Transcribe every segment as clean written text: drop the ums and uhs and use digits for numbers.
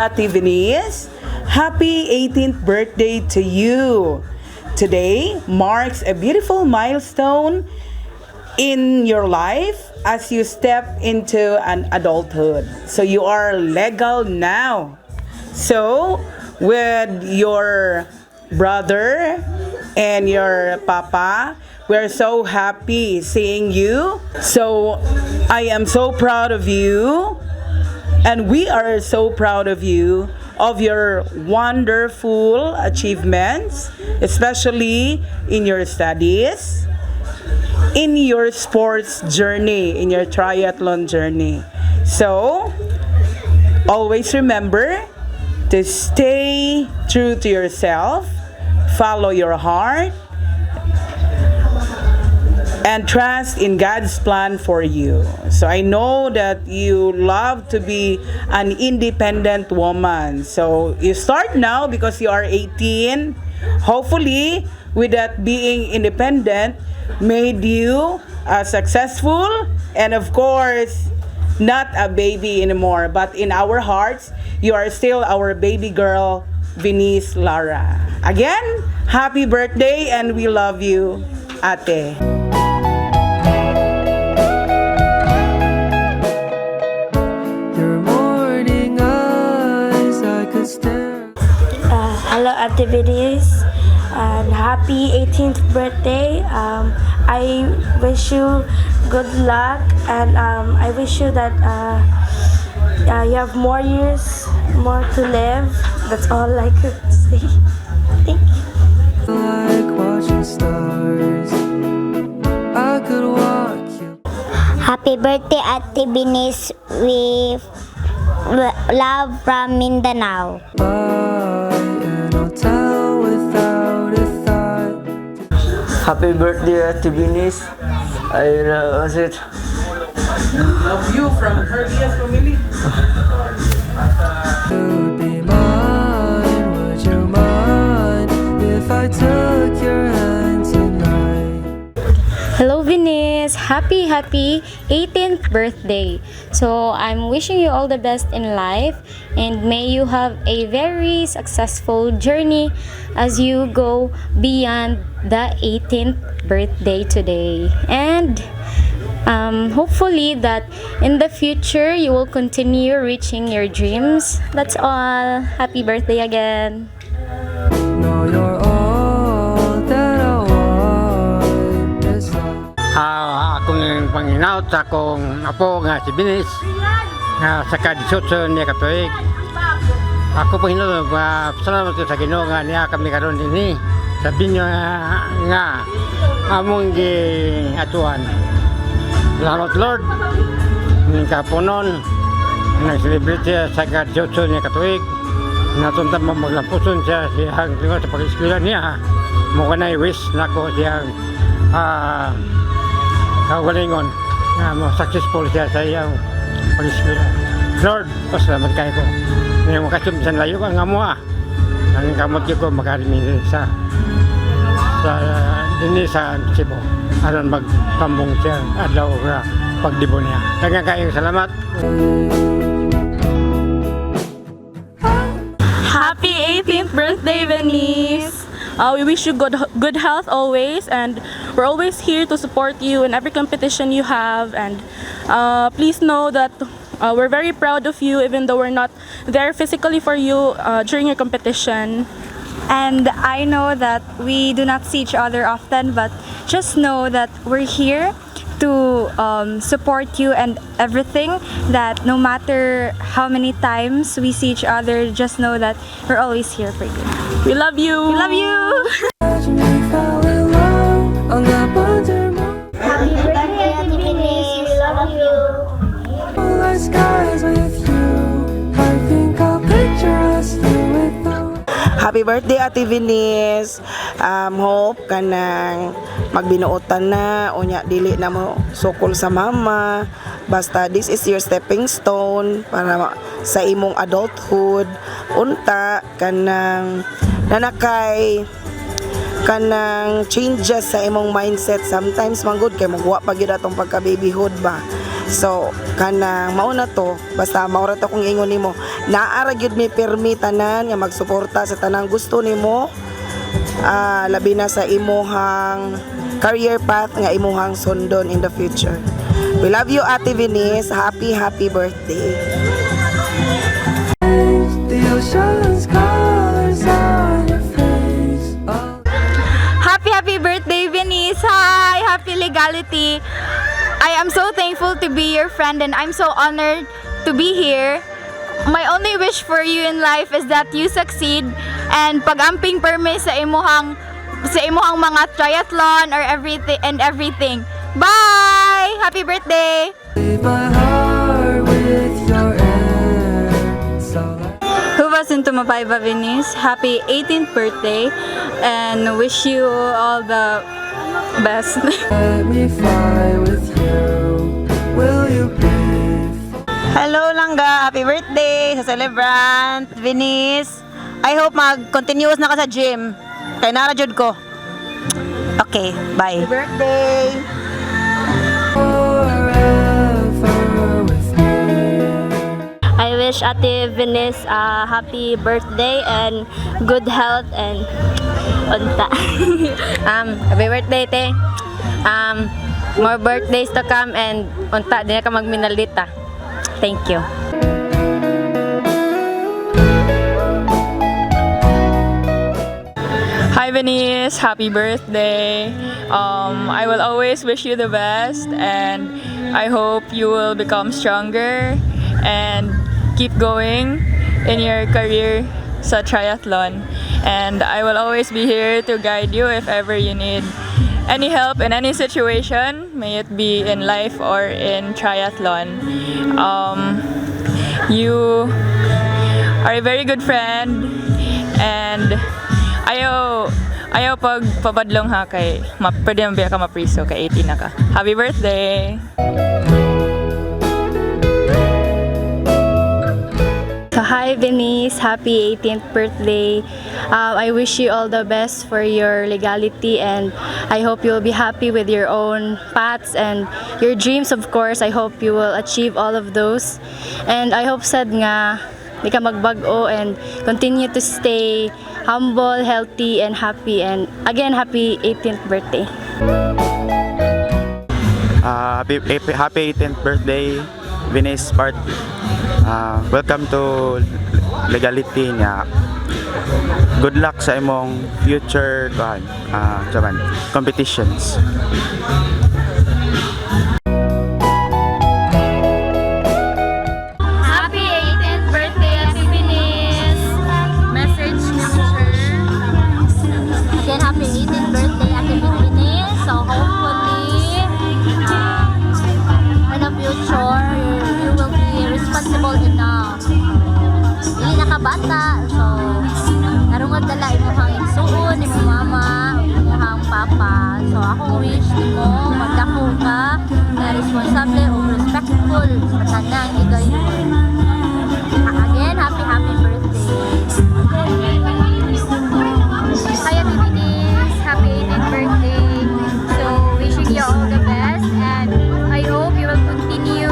Ate Venice. Happy 18th birthday to you. Today marks a beautiful milestone in your life as you step into an adulthood. So you are legal now. So with your brother and your papa, we're so happy seeing you. So I am so proud of you, and we are so proud of you, of your wonderful achievements, especially in your studies, in your sports journey, in your triathlon journey. So always remember to stay true to yourself, follow your heart, and trust in God's plan for you. So I know that you love to be an independent woman. So you start now because you are 18. Hopefully, with that being independent, made you successful, and of course, not a baby anymore. But in our hearts, you are still our baby girl, Venice Lara. Again, happy birthday, and we love you, Ate. Hello, Ate Venice, and happy 18th birthday. I wish you good luck, and I wish you that you have more years, more to live. That's all I could say. Thank you. Like watching stars, I could walk you. Happy birthday, Ate Venice. We love from Mindanao. And I'll tell without a thought. Happy birthday, Ate Venice. I love it. Love you from Herbias family. You'd be mine, would you mind if I took your hand tonight? Hello Venice! Happy 18th birthday! So I'm wishing you all the best in life, and may you have a very successful journey as you go beyond the 18th birthday today. And hopefully that in the future you will continue reaching your dreams. That's all. Happy birthday again! No, you're all that I want is love. Akong panginaut sa akong apo nga si Venice nga sa kadisotso niya katuig. Ako po hinalo, salamat sa Ginoo nga niya kami karon dinhi. Sabi niyo nga among gi atuan. Salamat Lord. Ning kapunon nag-celebrate siya sa kadisotso niya katuig. Natunta maglampuson siya siyang tingog sa pag-eskwela niya. Mo kanay wish nako siyang kawalingon nga successful siya sa iyang pag-eskwela. Lord, pasalamat kayo ko. Ngayon makasum sa layo ka nga mo ang kamot ko makarimi sa dinhi sa Cebu aron magtambong siya adlaw nga pagdibo niya. Daghang kayong salamat. Happy 18th birthday, Venice! We wish you good health always, and we're always here to support you in every competition you have. And please know that we're very proud of you, even though we're not there physically for you during your competition. And I know that we do not see each other often, but just know that we're here to support you and everything, that no matter how many times we see each other, just know that we're always here for you. We love you! We love you! Imagine we fell in love on that wonder moon. Happy birthday, Ate Venice. We love you. Moonlight skies with you. I think I'll picture us here with the Happy birthday, Ate Venice. Hope ka nang magbinuotan na, unya dili na mo sukol sa mama. Basta this is your stepping stone para sa imong adulthood. Unta ka nang nanakay kanang changes sa imong mindset. Sometimes manggod kay magwa pa gyud atong pagka babyhood ba. So, kanang mauna to, basta maura to kung ingon nimo, naara gyud mi permi tanan nga magsuporta sa tanang gusto nimo. Labi na sa imuhang career path nga imuhang sundon in the future. We love you, Ate Venice. Happy birthday. The ocean's colors on your face. Oh. Happy birthday, Venice! Hi! Happy Legality! I am so thankful to be your friend and I'm so honored to be here. My only wish for you in life is that you succeed and pag-amping permis sa imuhang mga triathlon or everything. Bye! Happy birthday! Leave my heart with your air. So Huvas into Mapaiba, Venice. Happy 18th birthday and wish you all the best. let me fly with you. Will you be? Hello Langga, happy birthday sa celebrant, Venice. I hope mag-continuous na ka sa gym. Kay nara jud ko. Okay, bye. Happy birthday. Forever with me. I wish Ate Venice a happy birthday and good health and unta. Happy birthday, te. More birthdays to come and unta, di na ka magminalita. Thank you. Hi Venice, happy birthday. I will always wish you the best and I hope you will become stronger and keep going in your career sa triathlon. And I will always be here to guide you if ever you need any help in any situation, may it be in life or in triathlon. You are a very good friend and ayaw pag pabadlong ha kay pwede mo biya ka mapriso kay 18 na ka. Happy birthday! So hi Venice, happy 18th birthday. I wish you all the best for your legality and I hope you'll be happy with your own paths and your dreams, of course. I hope you will achieve all of those. And I hope sad nga di ka magbago and continue to stay humble, healthy, and happy. And again, happy 18th birthday. Happy 18th birthday, Venice Part. Welcome to Legality niya. Good luck sa imong future competitions. Happy 18th birthday, Ate Venice! Message again, happy 18th birthday, Ate Venice. So hopefully, in the future, you will be responsible enough. Hindi nakabata, so narungod dala imuhang igsuon, imong mama, imuhang papa. So akong wish nimo magdako ka na responsable o respectful sa tanang higayon. Again, happy birthday. Hi, Ate Venice. Happy 18th birthday. So wishing you all the best and I hope you will continue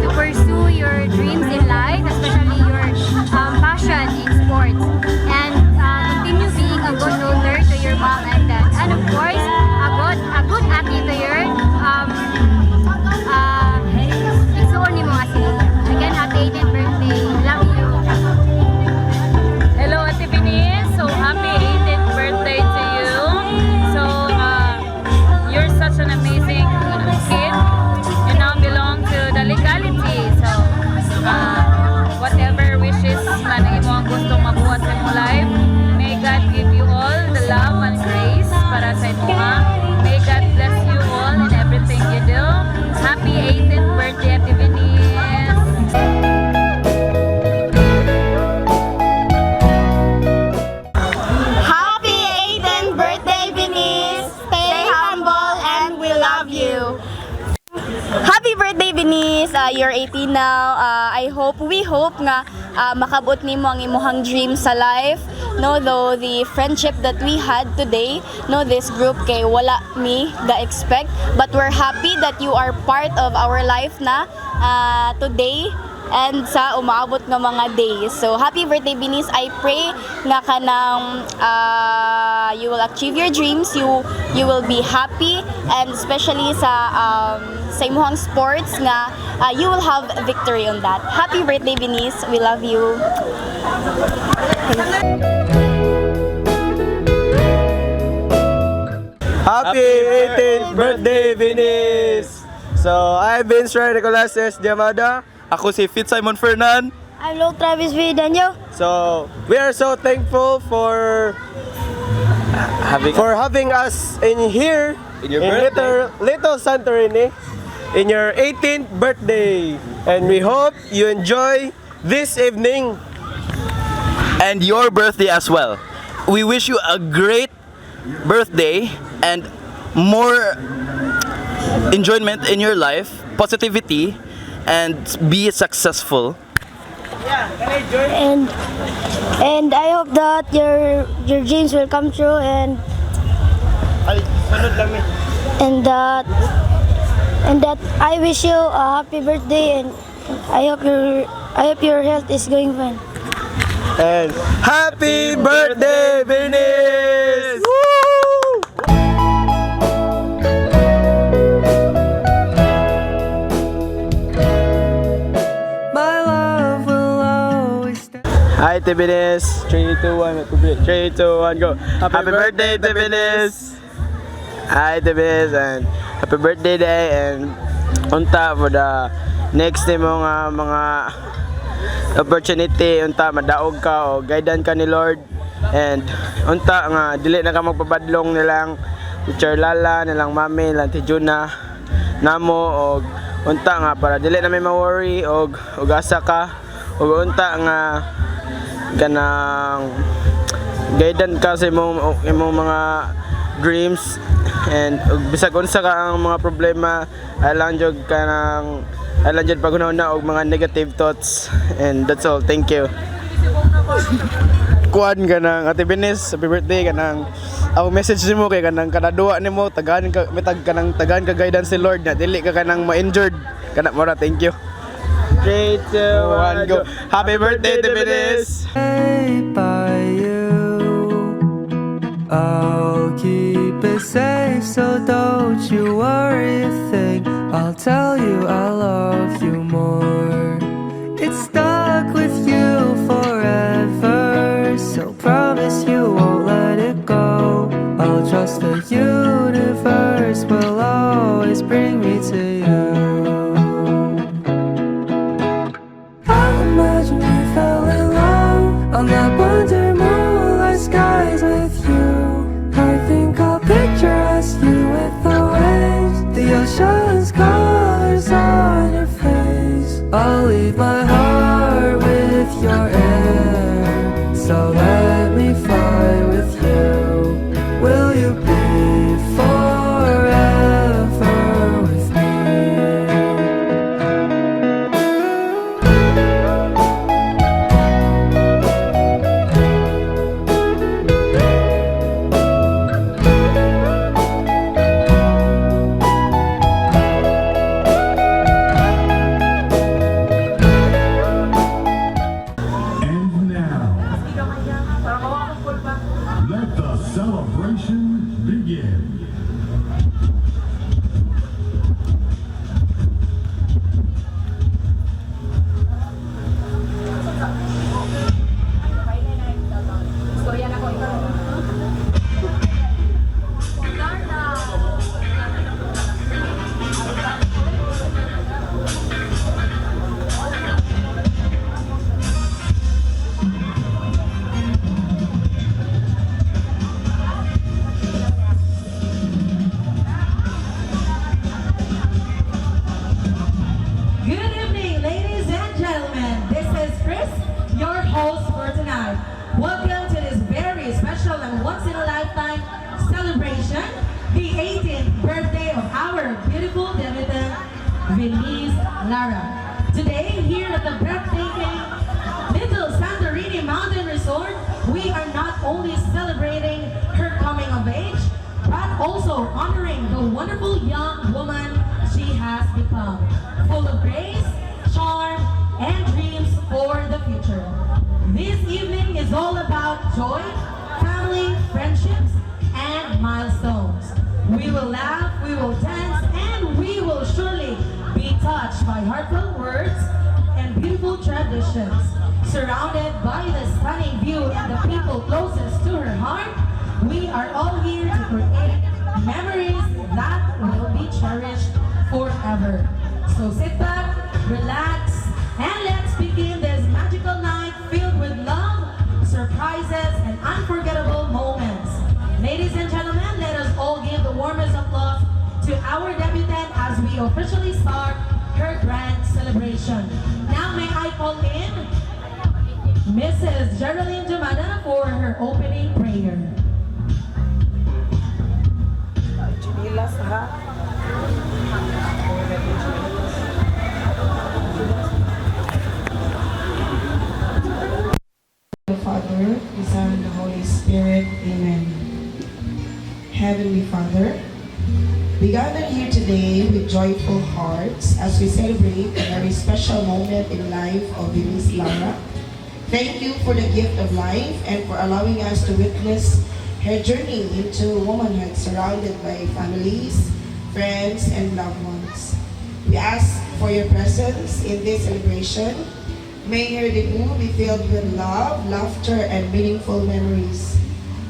to pursue your dreams in life, especially your passion in sports, and continue being a good daughter to your mom and dad, and of course a good ate to your igsuon nimo nga sila. Again, happy 18th birthday. Love you. Hello Ate Venice, so happy 18th birthday to you. So you're such an amazing kid. You now belong to the legality. So whatever wishes na imo ang gustong mabuhat sa imong life, may God give you all the love and grace para sa imo. May God bless you all in everything you do. Happy 18th birthday, Ate Venice. Happy 18th birthday, Venice. Stay humble and we love you. Happy birthday, Venice! You're 18 now. We hope nga makabot nimo ang imuhang dream sa life. No, though the friendship that we had today, no, this group kay wala me ga-expect, but we're happy that you are part of our life na today and sa umaabot ng mga days. So happy birthday Binis. I pray nga kanang you will achieve your dreams, you will be happy, and especially sa imuhang sports nga you will have victory on that. Happy birthday Binis. We love you. Happy 18th birthday, Vinis! So, I'm Vince Ray Nicolases Diamada. Ako si Fitz Simon Fernan. I'm Lo Travis V. Danyo. So, we are so thankful for having us in here In your birthday. Little Santorini in your 18th birthday. And we hope you enjoy this evening And your birthday as well. We wish you a great birthday and more enjoyment in your life, positivity, and be successful. And I hope that your dreams will come true and that I wish you a happy birthday and I hope your health is going fine. and happy birthday, Vinis! My love will always stand. Hi, Tibinis. 3, 2, 1. 3, 2, 1, go. Happy birthday, Tibinis. Hi, Tibinis, and happy birthday day, and unta for the next day mga opportunity, unta madaog ka o guidan ka ni Lord, and unta nga dili na ka magpabadlong nilang Teacher Lala, nilang Mami, nilang Tijuna namo, og unta nga para dili na may ma-worry og asa ka, og unta nga kanang guidan ka sa imong mga dreams, and bisag unsa ka ang mga problema alang jud paghunahuna og mga negative thoughts, and that's all. Thank you. Kuan kanang Ate Binis, happy birthday kanang ako message nimo kay kanang kadaduwa nimo tagaan ka tagaan ka guidance si Lord na dili ka kanang ma-injured kana mora. Thank you. 3, 2, 1, go. Happy birthday, Ate Binis. By you, I'll keep it safe, so don't you worry a thing. I'll tell you I love you more. It's stuck with you forever, so promise you won't let it go. I'll trust the universe will always bring me to you. Imagine we fell in love on that wonder moonlight skies with you. I think I'll picture us, you with the waves, the ocean's colors on your face. I'll leave my heart with your air, so let me fly with you. Will you be forever with me? And now, let the celebration begin. Good evening, ladies and gentlemen. This is Chris, your host for tonight. Welcome to this very special and once-in-a-lifetime celebration, the 18th birthday of our beautiful debutante, Venice Lara. Today, here at the breathtaking Little sort, we are not only celebrating her coming of age, but also honoring the wonderful young woman she has become, full of grace, charm, and dreams for the future. This evening is all about joy, family, friendships, and milestones. We will laugh, we will dance, and we will surely be touched by heartfelt words and beautiful traditions. Surrounded by the stunning view and the people closest to her heart, we are all here to create memories that will be cherished forever. So sit back, relax, and let's begin this magical night filled with love, surprises, and unforgettable moments. Ladies and gentlemen, let us all give the warmest applause to our debutant as we officially start her grand celebration. Now may I call in Mrs. Geraldine Jumada for her opening prayer. The Father, the Son, and the Holy Spirit. Amen. Heavenly Father, we gather here today with joyful hearts as we celebrate a very special moment in life of Venus Lara. Thank you for the gift of life and for allowing us to witness her journey into womanhood surrounded by families, friends, and loved ones. We ask for your presence in this celebration. May her debut be filled with love, laughter, and meaningful memories.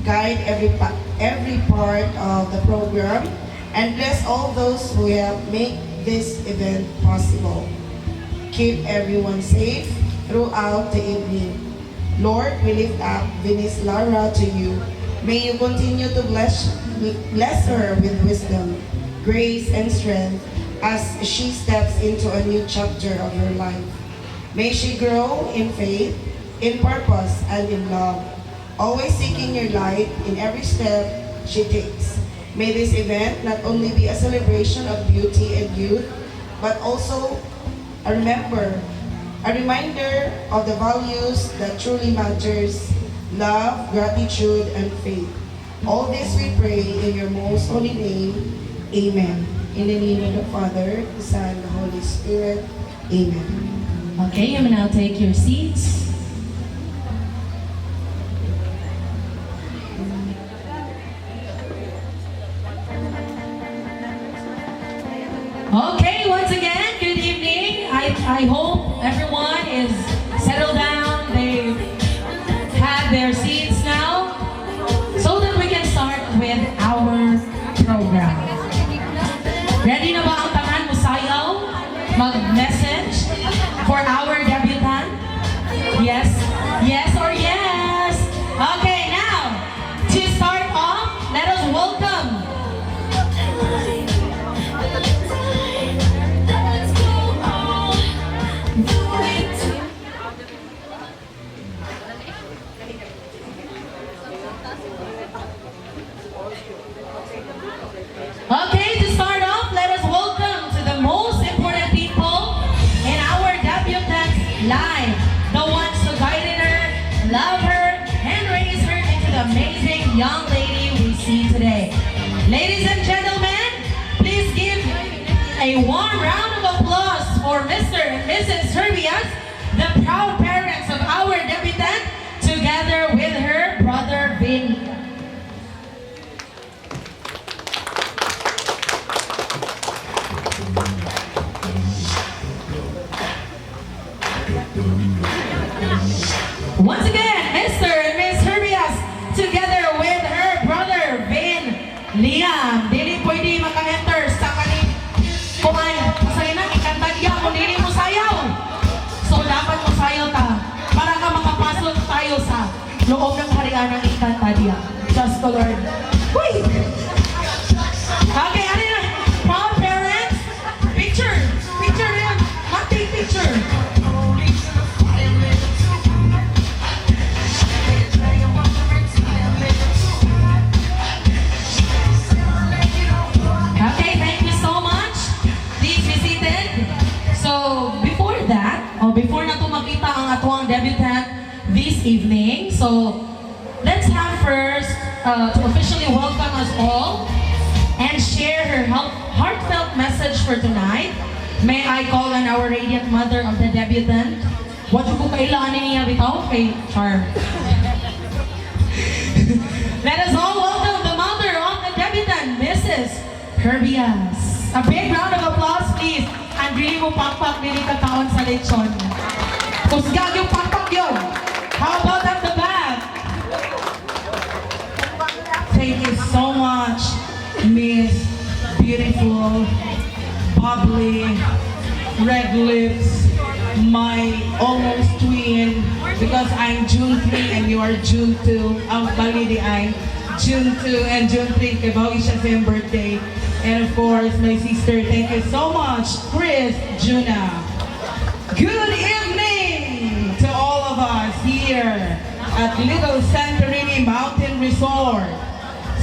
Guide every part of the program and bless all those who have made this event possible. Keep everyone safe throughout the evening. Lord, we lift up Venus Lara to you. May you continue to bless her with wisdom, grace, and strength as she steps into a new chapter of her life. May she grow in faith, in purpose, and in love, always seeking your light in every step she takes. May this event not only be a celebration of beauty and youth, but also a reminder of the values that truly matters: love, gratitude, and faith. All this we pray in your most holy name. Amen. In the name of the Father, the Son, and the Holy Spirit. Amen. Okay, you may now take your seats. Okay, once again, good evening. I hope everyone is settled down. They've had their seats now so that we can start with our program. Ready na ba ang tanan mo sayaw? Mag-message for our debutant? Yes? Yes or yes? Okay, now, to start off, let us welcome Okay, to start off, let us welcome to the most important people in our debutant's life. The ones who guided her, love her, and raised her into the amazing young lady we see today. Ladies and gentlemen, please give a warm round of applause for Mr. and Mrs. Herbias, the proud parents of our debutant, together with her brother Vin. Once again, Mr. and Miss Herbias, together with her brother, Vin Liam. Dili pwede maka-enter sa kaning kuman. Masaya na, ikanta niya kung dili mo sayaw. So, dapat mo sayaw ta para ka makapasok tayo sa loob ng harian ng ikanta niya. Just the Lord. Wait! Okay, ano yun? Proud parents, picture. Picture yun. Mag-take picture. Okay, thank you so much. Please be seated. So, before na to makita ang atuang debutant this evening, so to officially welcome us all and share her heartfelt message for tonight. May I call on our radiant mother of the debutant? What ko kailangan niya bitaw kay Char. Let us all welcome the mother of the debutant, Mrs. Herbias. A big round of applause, please. And really mo pakpak, really kakaon sa lechon. Kusgag yung pakpak yun. How about at the back? Thank you so much, Miss Beautiful, bubbly, red lips, my almost twin, because I'm June 3 and you are June 2. Ang bali di ay June 2 and June 3 kay bawi siya sa iyong birthday. And of course, my sister, thank you so much, Chris Juna. Good evening to all of us here at Little Santorini Mountain Resort.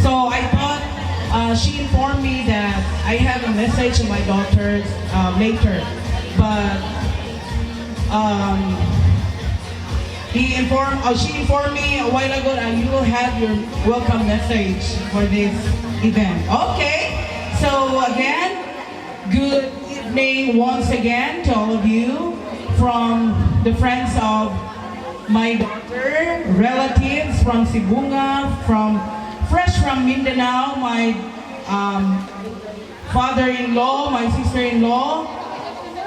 So I thought she informed me that I have a message to my daughters later, but she informed me a while ago that you will have your welcome message for this event. Okay, so again, good evening once again to all of you from the friends of my daughter, relatives from Sibunga, fresh from Mindanao, my father-in-law, my sister-in-law,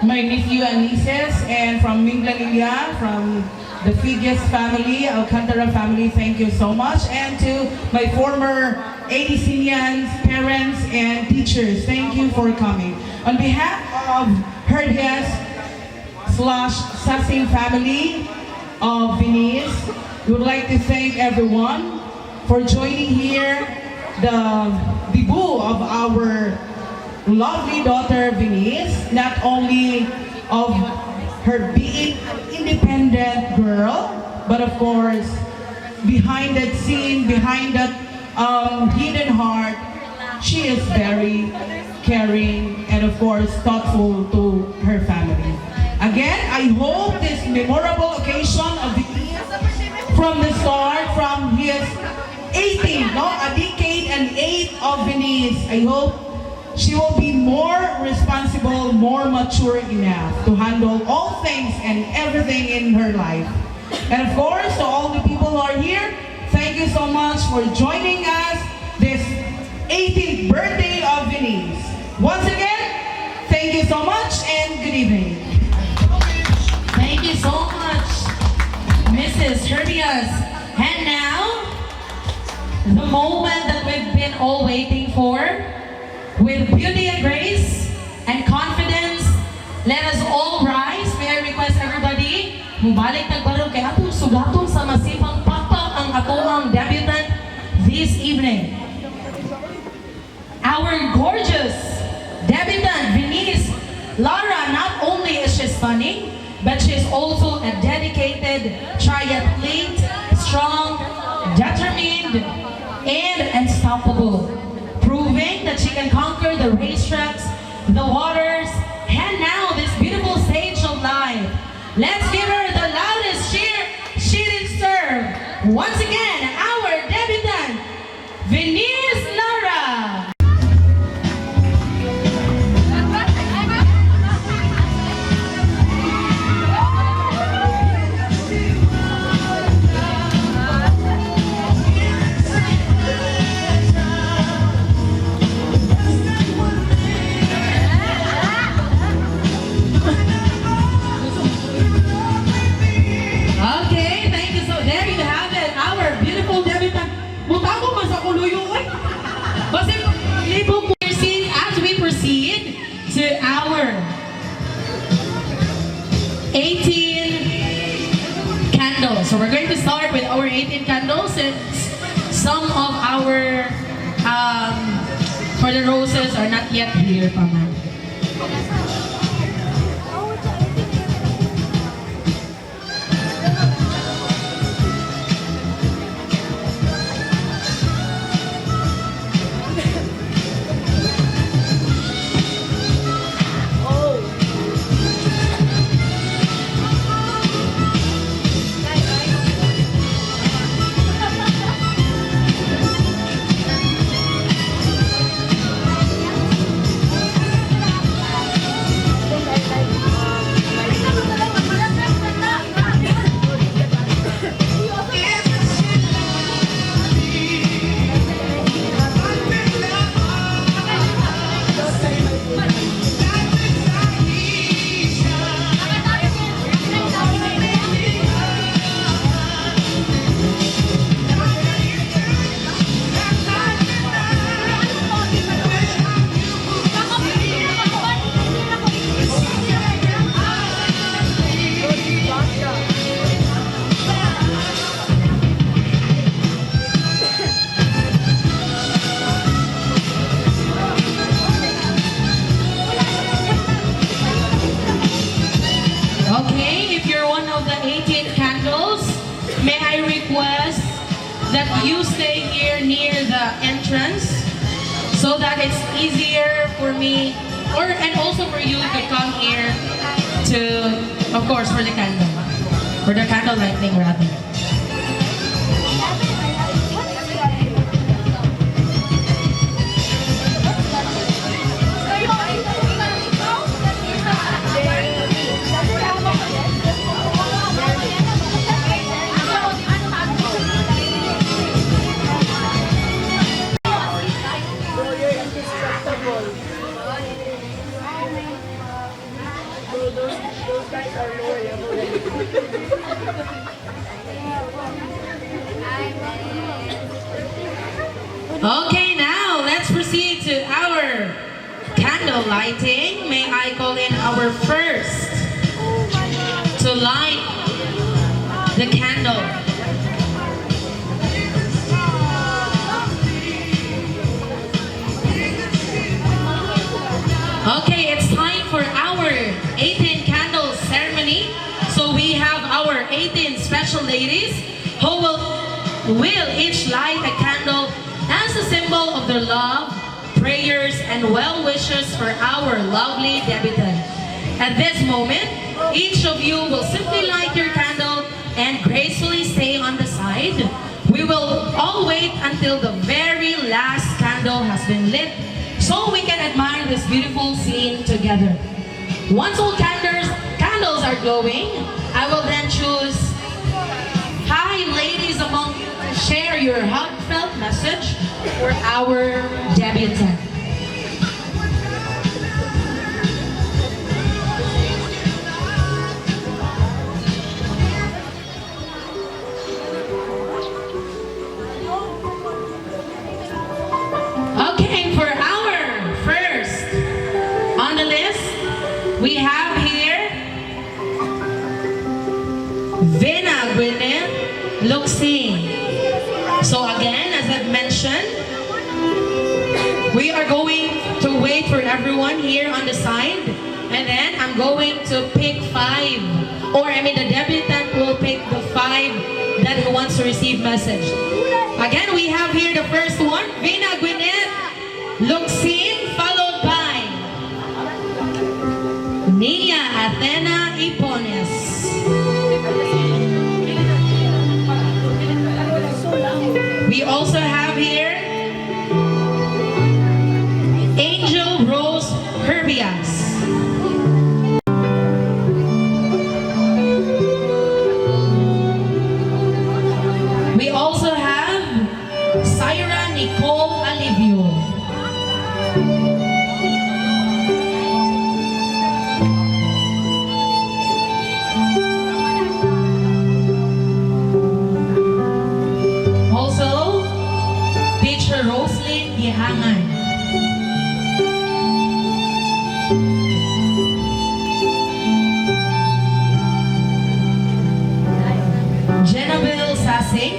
my nephew and nieces, and from Minglanilla, from the Figes family, Alcantara family, thank you so much. And to my former ADCians, parents, and teachers, thank you for coming. On behalf of Herdias/Sasing family of Venice, we would like to thank everyone for joining here the debut of our lovely daughter Venice, not only of her being an independent girl, but of course behind that scene, behind that hidden heart, she is very caring and of course thoughtful to her family. Again, I hope this memorable occasion of Venice from the start, from his 18, a decade and 8 of Venice, I hope she will be more responsible, more mature enough to handle all things and everything in her life. And of course, to all the people who are here, thank you so much for joining us this 18th birthday of Venice. Once again, thank you so much and good evening. Thank you so much, Mrs. Herbias. And now, the moment that we've been all waiting for, with beauty and grace and confidence, let us all rise. May I request everybody, mubalik nagbarog kay atong sugaton sa masipang pakpak ang atoang debutant this evening. Our gorgeous debutant, Venice Lara, not only is she stunning, but she is also a dedicated triathlete, strong, determined, and unstoppable, proving that she can conquer the racetracks, the waters, and now this beautiful stage of life. Let's give her the loudest cheer she deserves. Once again, our debutant, Venice Lara. As we proceed to our 18 candles. So we're going to start with our 18 candles, since some of our for the roses are not yet here, Paman. that you stay here near the entrance so that it's easier for me and also for you to come here to, of course, for the candle lighting rather. Okay, now let's proceed to our candle lighting. May I call in our first to light the candle. Okay, it's time for our 18 candle ceremony. So we have our 18 special ladies who will each light a candle as a symbol of their love, prayers, and well wishes for our lovely debutant. At this moment, each of you will simply light your candle and gracefully stay on the side. We will all wait until the very last candle has been lit so we can admire this beautiful scene together. Once all candles are glowing, I will then choose 5 ladies among you to share your heartfelt message for our debutant. Okay, for our first on the list, we have here Vena Gwyneth Luxine. So again, as I've mentioned, we are going to wait for everyone here on the side, and then I'm going to pick 5, or the debutant will pick the 5 that he wants to receive message. Again, we have here the first one, Vena Gwyneth Luxine, followed by Nia Athena Ipones. We also have here Angel Rose Herbias. We also have Syra Nicole Alivio. Also, Teacher Roslyn Gihangan. Jenabel Sasing.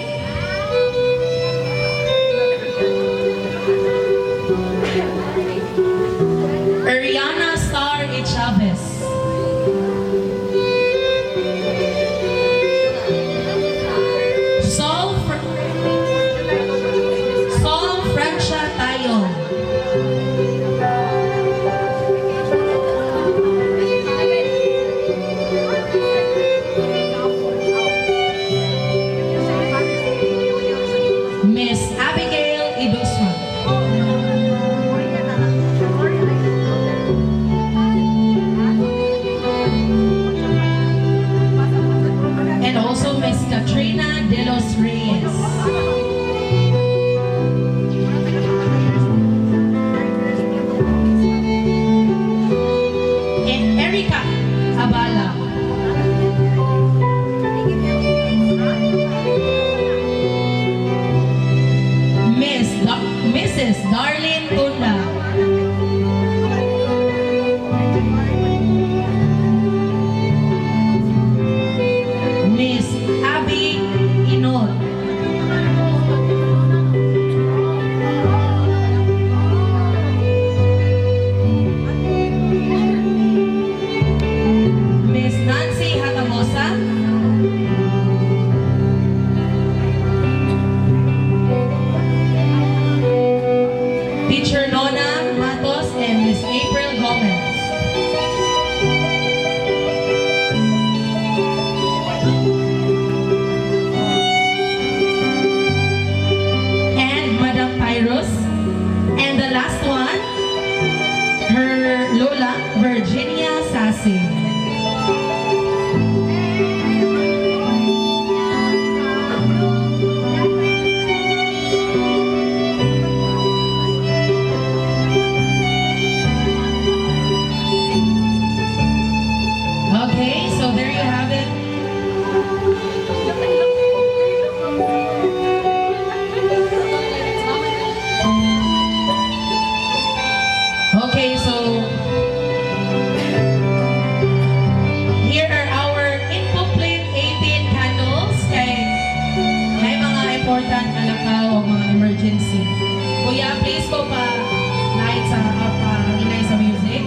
Ariana Star Chavez. Sol Francia Tayo. Miss Abigail Ibusman. And also Miss Katrina De Los Reyes. And Erica Abala. Mrs. Darlene Tunda. Miss Abby Inod. Miss Nancy Hatamosa. emergency. Kuya, please go pa light sa inay sa music.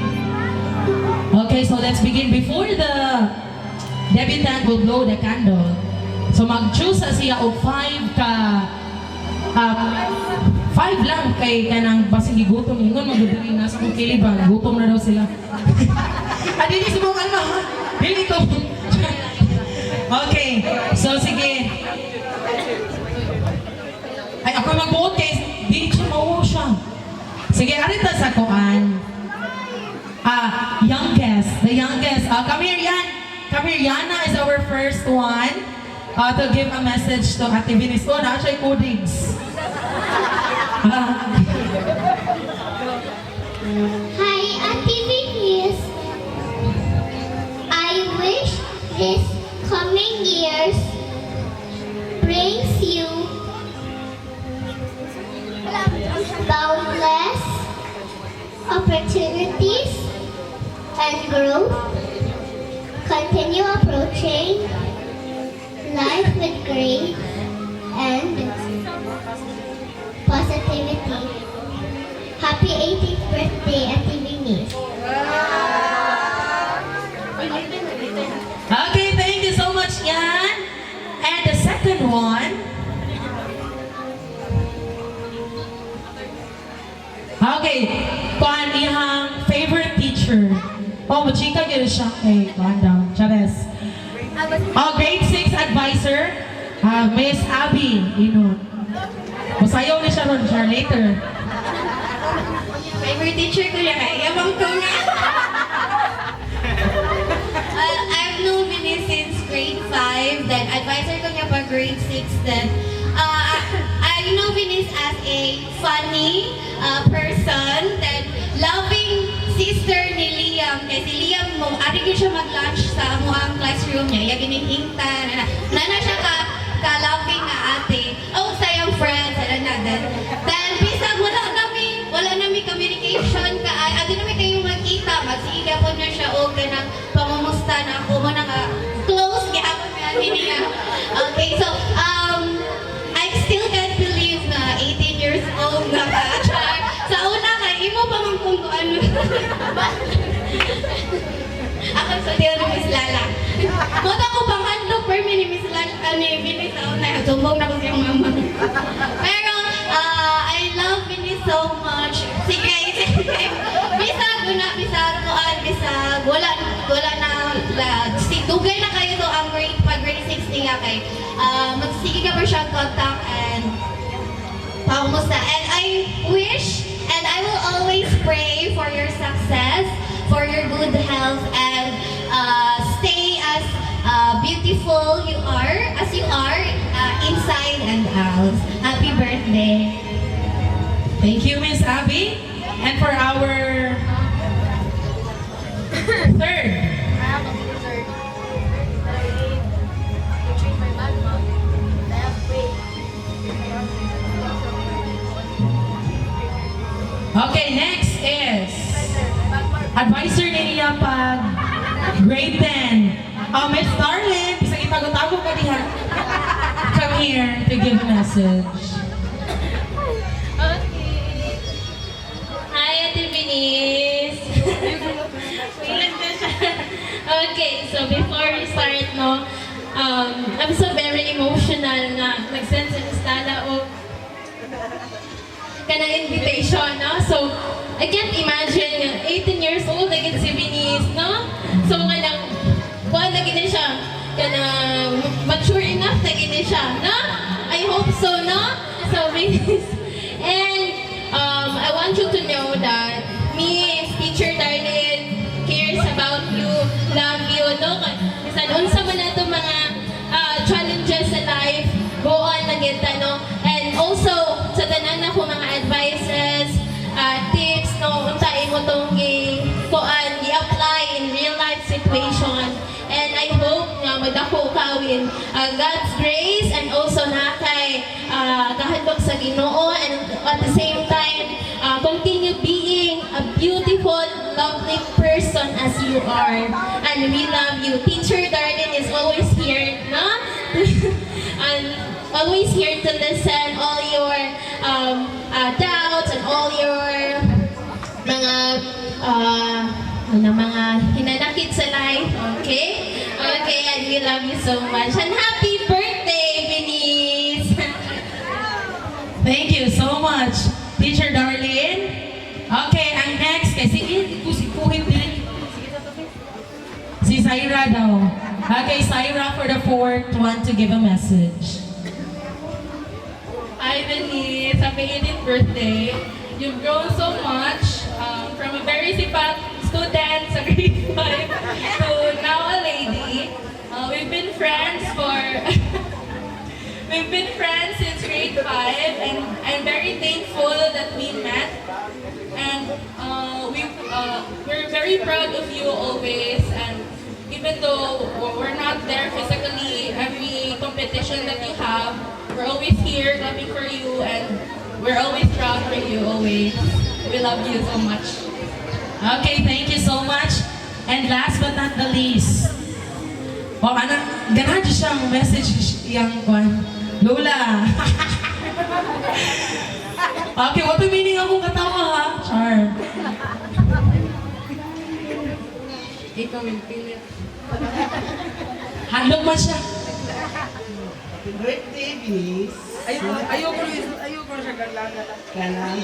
Okay, so let's begin. Before the debutant will blow the candle, so mag-choose sa siya og 5 lang kay kanang basing gigutom ingon magdiri na sa kiliban gutom na daw sila. Adili si mong ano ha? Dili to. Okay, so sige. Ay ako magbuot kay di siya mauwo siya. Sige, arita sa kuan. The youngest. Come here, Yan. Come here, Yana is our first one to give a message to Ate Vinis. Oh, na siya codings. Hi, Ate Vinis. I wish this coming years brings you boundless opportunities and growth. Continue approaching life with grace and positivity. Happy 18th birthday, Ate Vinis. Okay, thank you so much, Yan. And the second one. Okay, kuan iyang favorite teacher. Oh, machika gyud siya kay kuan daw. Chares. Grade 6 advisor, Miss Abby Inon. Masayaw ni siya ron siya later. Favorite teacher ko yan, yabang ko nga. I've known Vinis since grade 5, then advisor ko niya pa grade 6, then I know Vinis as a funny person, then loving sister ni Liam. Kasi si Liam, ari ko siya mag-lunch sa ang classroom niya, yung ginihingtan, nana siya ka-loving nga ate. Oh, sayang friends, then bisag wala nami communication ka ay adi nami kayong magkita magsiga po na siya og kanang pamumusta na ako mo nga close gyapon mi niya. Okay, so I still can't believe na 18 years old na ka. Sa una kay imo pa man kung ano. Ako sa diyo ni Miss Lala. Mota ko pang handlo per ni Miss Lala ni Vinis sa una. Tumbong na ko siyang mama. Pero I love Vinis so much. Sige, bisag wala na dugay na kayo to ang grade 6 niya kay magsige ka pa siya contact and paumusta. And I wish and I will always pray for your success, for your good health, and stay as beautiful you are inside and out. Happy birthday. Thank you, Miss Abby. And for our third. Okay, next is advisor ni niya pag grade 10. Miss Darlene, isang itago-tago ka diha. Come here to give a message. Hi, Ate Vinis. Okay, so before we start, no, I'm so very emotional na nag-send sa Stala o kanang invitation, no? So, I can't imagine, 18 years old, naging si Vinis, no? So, kanang, kuha na gini siya, kanang mature enough na gini siya, no? I hope so, no? So, Vinis, and I want you to know that me, Teacher Darlene, cares about you, love you, no? Bisan unsa man nato mga challenges sa life, go on na kita, no? And also sa tanan ako mga advices, tips, no, unta imo tong i-apply in real life situation. And I hope na magdako ka with God's grace and also nakay kahandog sa Ginoo, and at the same time continue being a beautiful, lovely person as you are. And we love you. Teacher Darlene is always here, no? And always here to listen all your doubts and all your mga mga hinanakit sa life. Okay? Okay, and we love you so much. And happy birthday, Venice! Thank you so much, Teacher Darlene. Okay, ang next, kasi kuhit din. Si Syra daw. Okay, Syra for the fourth one to give a message. Hi, Venice! Happy 18th birthday! You've grown so much from a very sipat student sa grade 5 to now a lady. We've been friends we've been friends since grade 5, and I'm very thankful that we met. And we're very proud of you always. And even though we're not there physically, every competition that you have, we're always here clapping for you, and we're always proud for you, always. We love you so much. Okay, thank you so much. And last but not the least, ganun siyang message yung Lola. Okay, what the meaning akong katawa ha? Char. Ikaw yung pilit. Handog man siya. Birthday, Venice. Ayoko siya Kanan.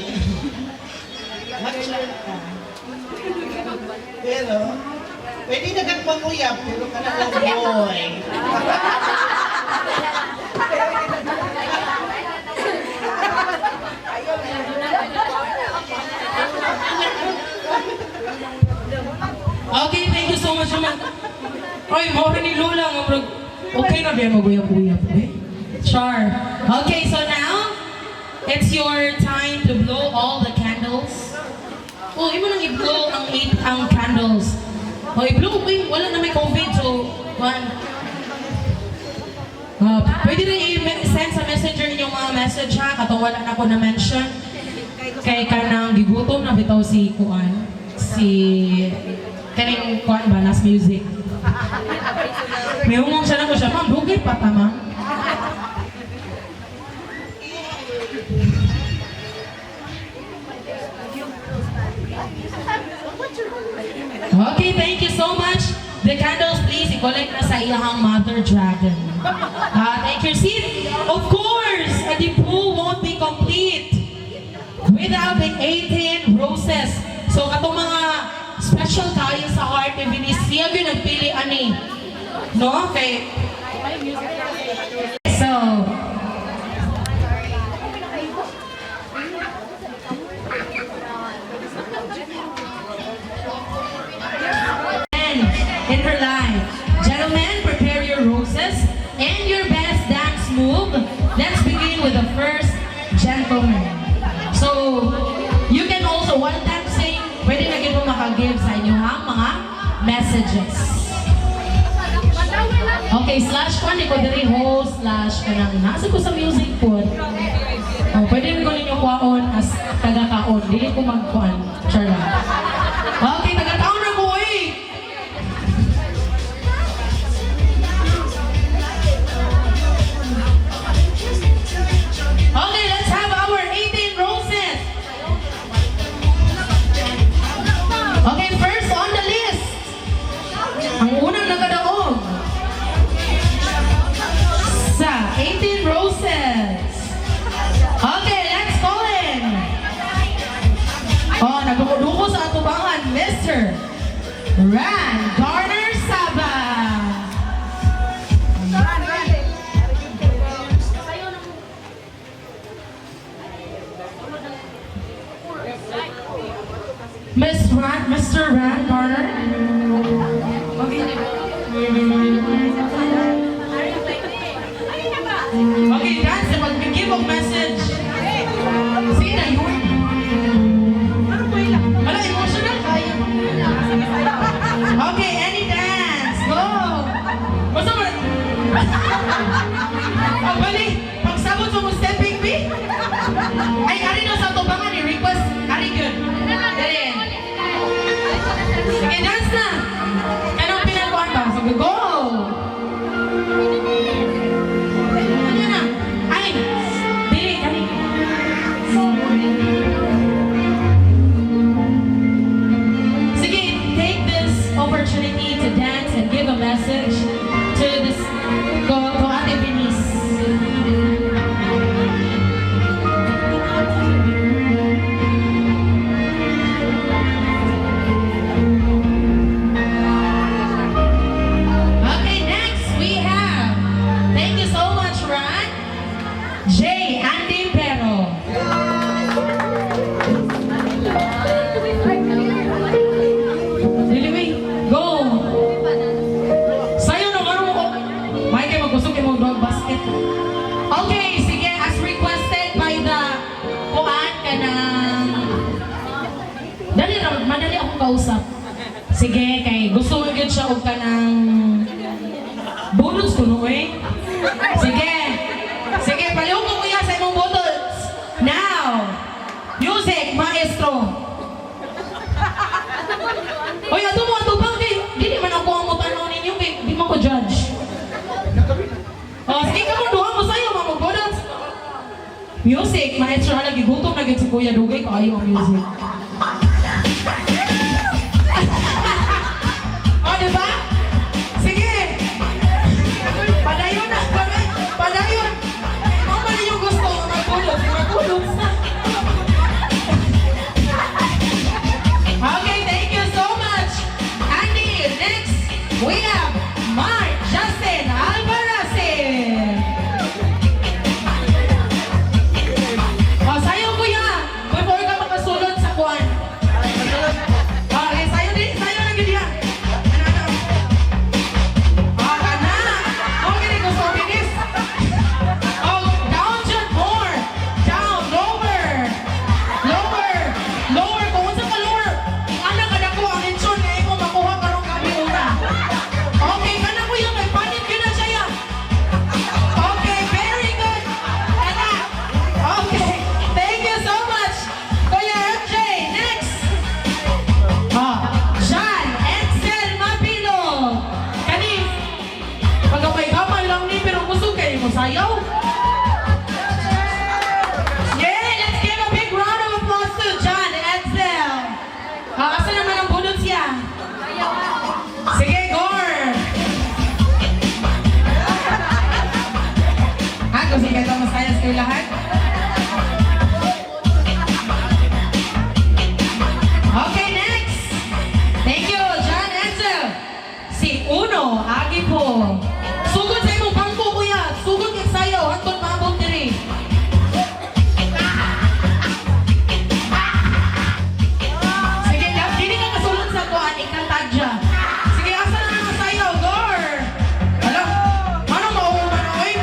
Mag-share ka. Pero, pwede nagagpanguyap, pero ka na lang boy. Okay, thank you so much naman. Ay, maura ni Lola nga, bro. Okay na ba mag-uyap-uyap, eh? Sure. Okay, so now, it's your time to blow all the candles. Oh, imo nang i-blow ang candles. Oh, i-blow, wala na may COVID, so, pwede rin i-send sa messenger ninyong mga message ha, katong wala na ko na-mention. Kay kanang gigutom na bitaw si Kuan, kaning Kuan ba, Nas Music. May umong siya na ko siya, ma'am, dugay pa ta, ma'am. Okay, thank you so much. The candles, please, i-collect na sa ilahang Mother Dragon. Take your seat. Of course, the pool won't be complete without the 18 roses. So, katong mga special tayo sa heart ni Vinicia, yung nagpili ani. No? Okay. So, in her life. Gentlemen, prepare your roses and your best dance move. Let's begin with the first gentleman. So, you can also, while dancing, pwede na gito makagive sa inyo ha, mga messages. Okay, slash ko, ni ko diri host, slash kanang nasa ko sa music po. Oh, pwede rin ko ninyo kuhaon as taga-kaon. Dili ko mag-kuhan. Sure lang. Okay, taga-kaon na ko eh! Okay, let's have our 18 roses. Okay, first on the list. Ang unang nagadaog sa 18 roses. Okay, let's call in. Oh, nagduko sa atubangan, Mr. Ran Garner Saba. Mr. Ran Garner. Okay, dance, mag-give a message. Sige na, yun. Wala, emotional kayo. Okay, any dance. Go! Basta mo. Oh, bali, pagsabot mo stepping bee. Ay, ari na sa tubangan ni request. Ari good. Dali. Sige, dance na. Anong pinagawa ba? Sige, go! Ano na? Ay, dili, dali. kausap. Sige, kay gusto mo yun siya og ka ng bullets kuno eh. Sige. Sige, palihog mo kuya sa imong bullets. Now, music, maestro. Oy, ato bang di man ako ang mutanong ninyo kay di mo ko judge. Oh, sige ka mo duha mo sayo mga bullets. Music, maestro lagi gutom na gid si Kuya Dugay kaayo ang music. Oh, diba? Sige. Padayon na, padayon. Ano ba yung gusto? Magulog na. Okay, thank you so much. Andy, next, we have Mark Justin Alvarez. Oh, sayo kuya, before ka makasulod sa kwan. Okay, sayo na gid yan. Sayaw. Yeah, let's give a big round of applause to John Edsel. Asa naman ang bunot siya? Sige, Gore. Kung sige ito, masayas kayo lahat. Okay, next. Thank you, John Edsel. Si Uno, agi po. Sugod sa imong bangko, kuya. Sugod kag sayaw, hantod maabot diri. Sige, dili ka kasulod sa kuan, ikang tadya. Sige, asa na naman sayaw, Gore? Alam, ano mauuman na, oy?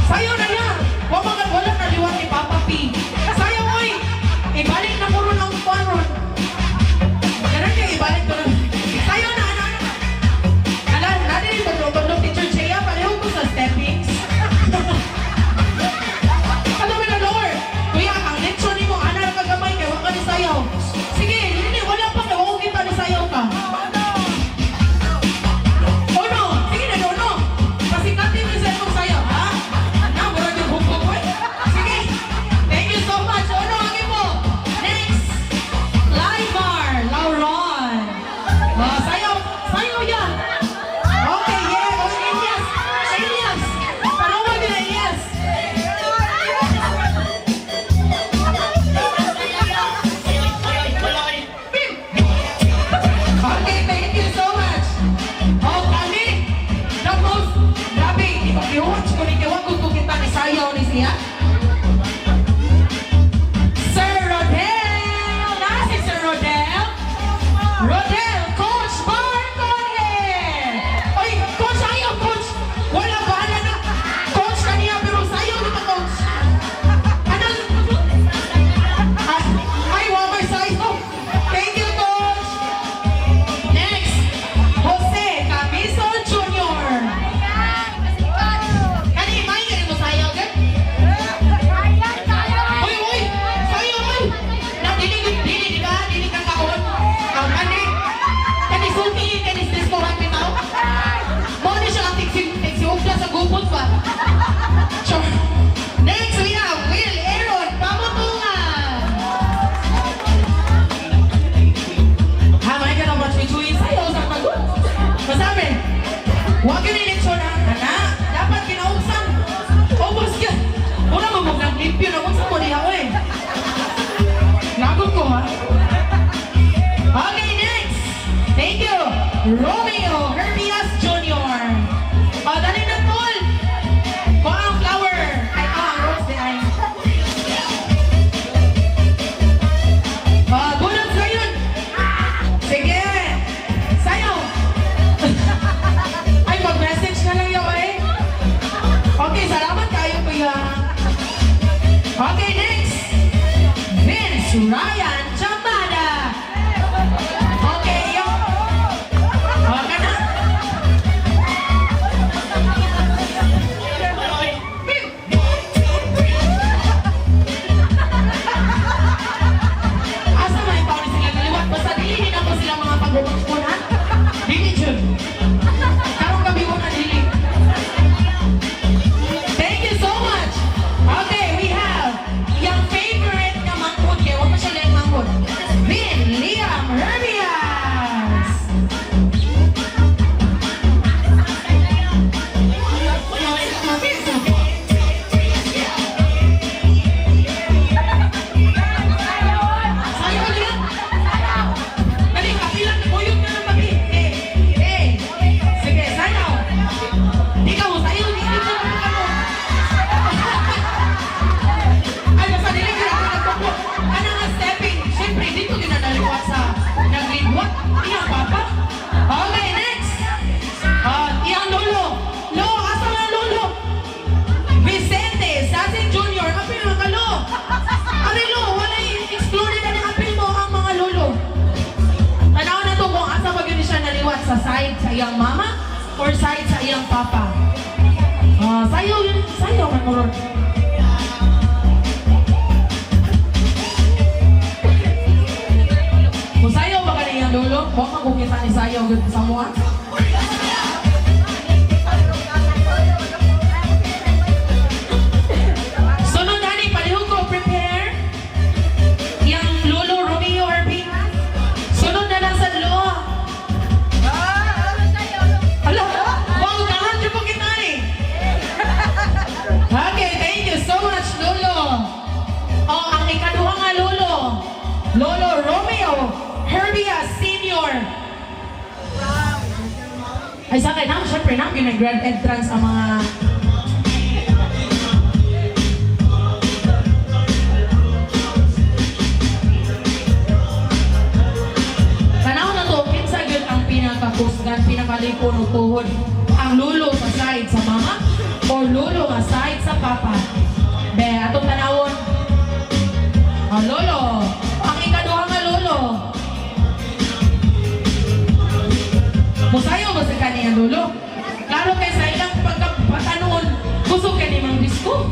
Sayaw na yan. Wala na liwan ni Papa P. Sayaw, oy. Ibalik na mo ron ang kuan ron. Ganun kayo, ibalik ko ron. Sayaw na, anak. Alam, natin yung tundok teacher Jaya, palihog ko sa steppings. Ano ba na, Lord? Kuya, ang lechon ni mo, anak kagamay, kaya wag ka ni sayaw. Sige, hindi, wala pa, kaya wag kita ni sayaw ka. Oh no, sige na, no. Pasikatin mo sa imong sayaw, ha? Anak, mura yung hukom ko, eh. Sige, thank you so much. Oh no, agi po. Next, Laimar Lauron. Oh, sayaw yan. Okay, yeah. Oh, Elias. Tanawag nila, Elias. Okay, thank you so much. Oh, kami. Tapos, grabe, ipag-iwatch ko ni Kiwag kung kita ni sayaw ni siya. Sir Rodel! Nasa si Sir Rodel? Rodel, Coach Barcolet! Oy, Coach, ayaw, Coach! Wala bahala na! Coach kaniya, pero sayaw na Coach! Ano? Ay, wow, may sayaw! Thank you, Coach! Next, Jose Camiso Jr. Kani, may ganun mo sayaw, gan? Uy! Sayaw, uy! Dili ba? Dili ka kaon? Kani sulti, kani disco lang bitaw. Mo ni siya ang tiksi ugla sa gupot pa. Sure. Next we have Will Aaron Pamutungan. May ka na ba chuchuin sa'yo sa pagod? Masabi, huwag yun eleksyon ha. Anak, dapat kinauksan. Obos ka. Muna mamag ng limpyo na kung sa mo niya ko eh. Lagot ko ha. Okay, next. Thank you. Romeo Herbias Jr. Dali na, Paul. Kuha ang flower. Ay, ang rose din ay. Bunot sa yun. Sige. Sayaw. Ay, mag-message na lang yun eh. Okay, salamat kayo, kuya. Okay, next. Vince Ryan Chamada. mo. Musayaw ba kaniyang lolo? Huwag magkukita ni sayaw sa mga. Sunod gani, palihog ko, prepare. Yang lolo, Romeo, Irving. Sunod na lang sa loo. Ala, wow, tahan niyo po kita eh. Okay, thank you so much, lolo. Oh, ang ikaduha nga lolo. Lolo Romeo Herbia Senior. Ay, sa akin, syempre, ginag-grand entrance ang mga tanaw na to, kinsa yun ang pinakakusgan, pinakaliko ng tuhod. Ang lulo sa side sa mama o lulo sa side sa papa. Be, atong tanawon. Ang lolo. Ang ikaduha nga lolo. Musayo ba sa kaniya lolo? Klaro kay sa ilang pagkapatanon, gusto ka ni Mang Disco.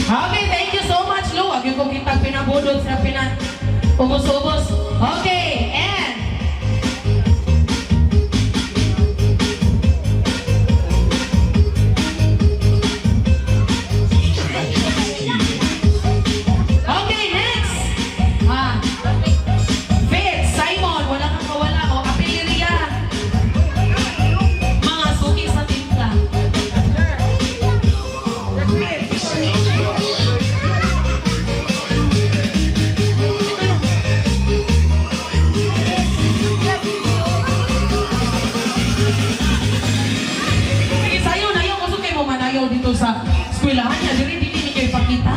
Okay, thank you so much, Lo. Wag yung kong kitang pinabudod sa ubos-ubos. Okay, and okay, next. Fitz, Simon, wala kang kawala o Apeliria. Mga suki sa timpla. Sige, sayo na yung gusto kayo mo manayaw dito sa eskwelahan niya. Dili ni kayo ipakita.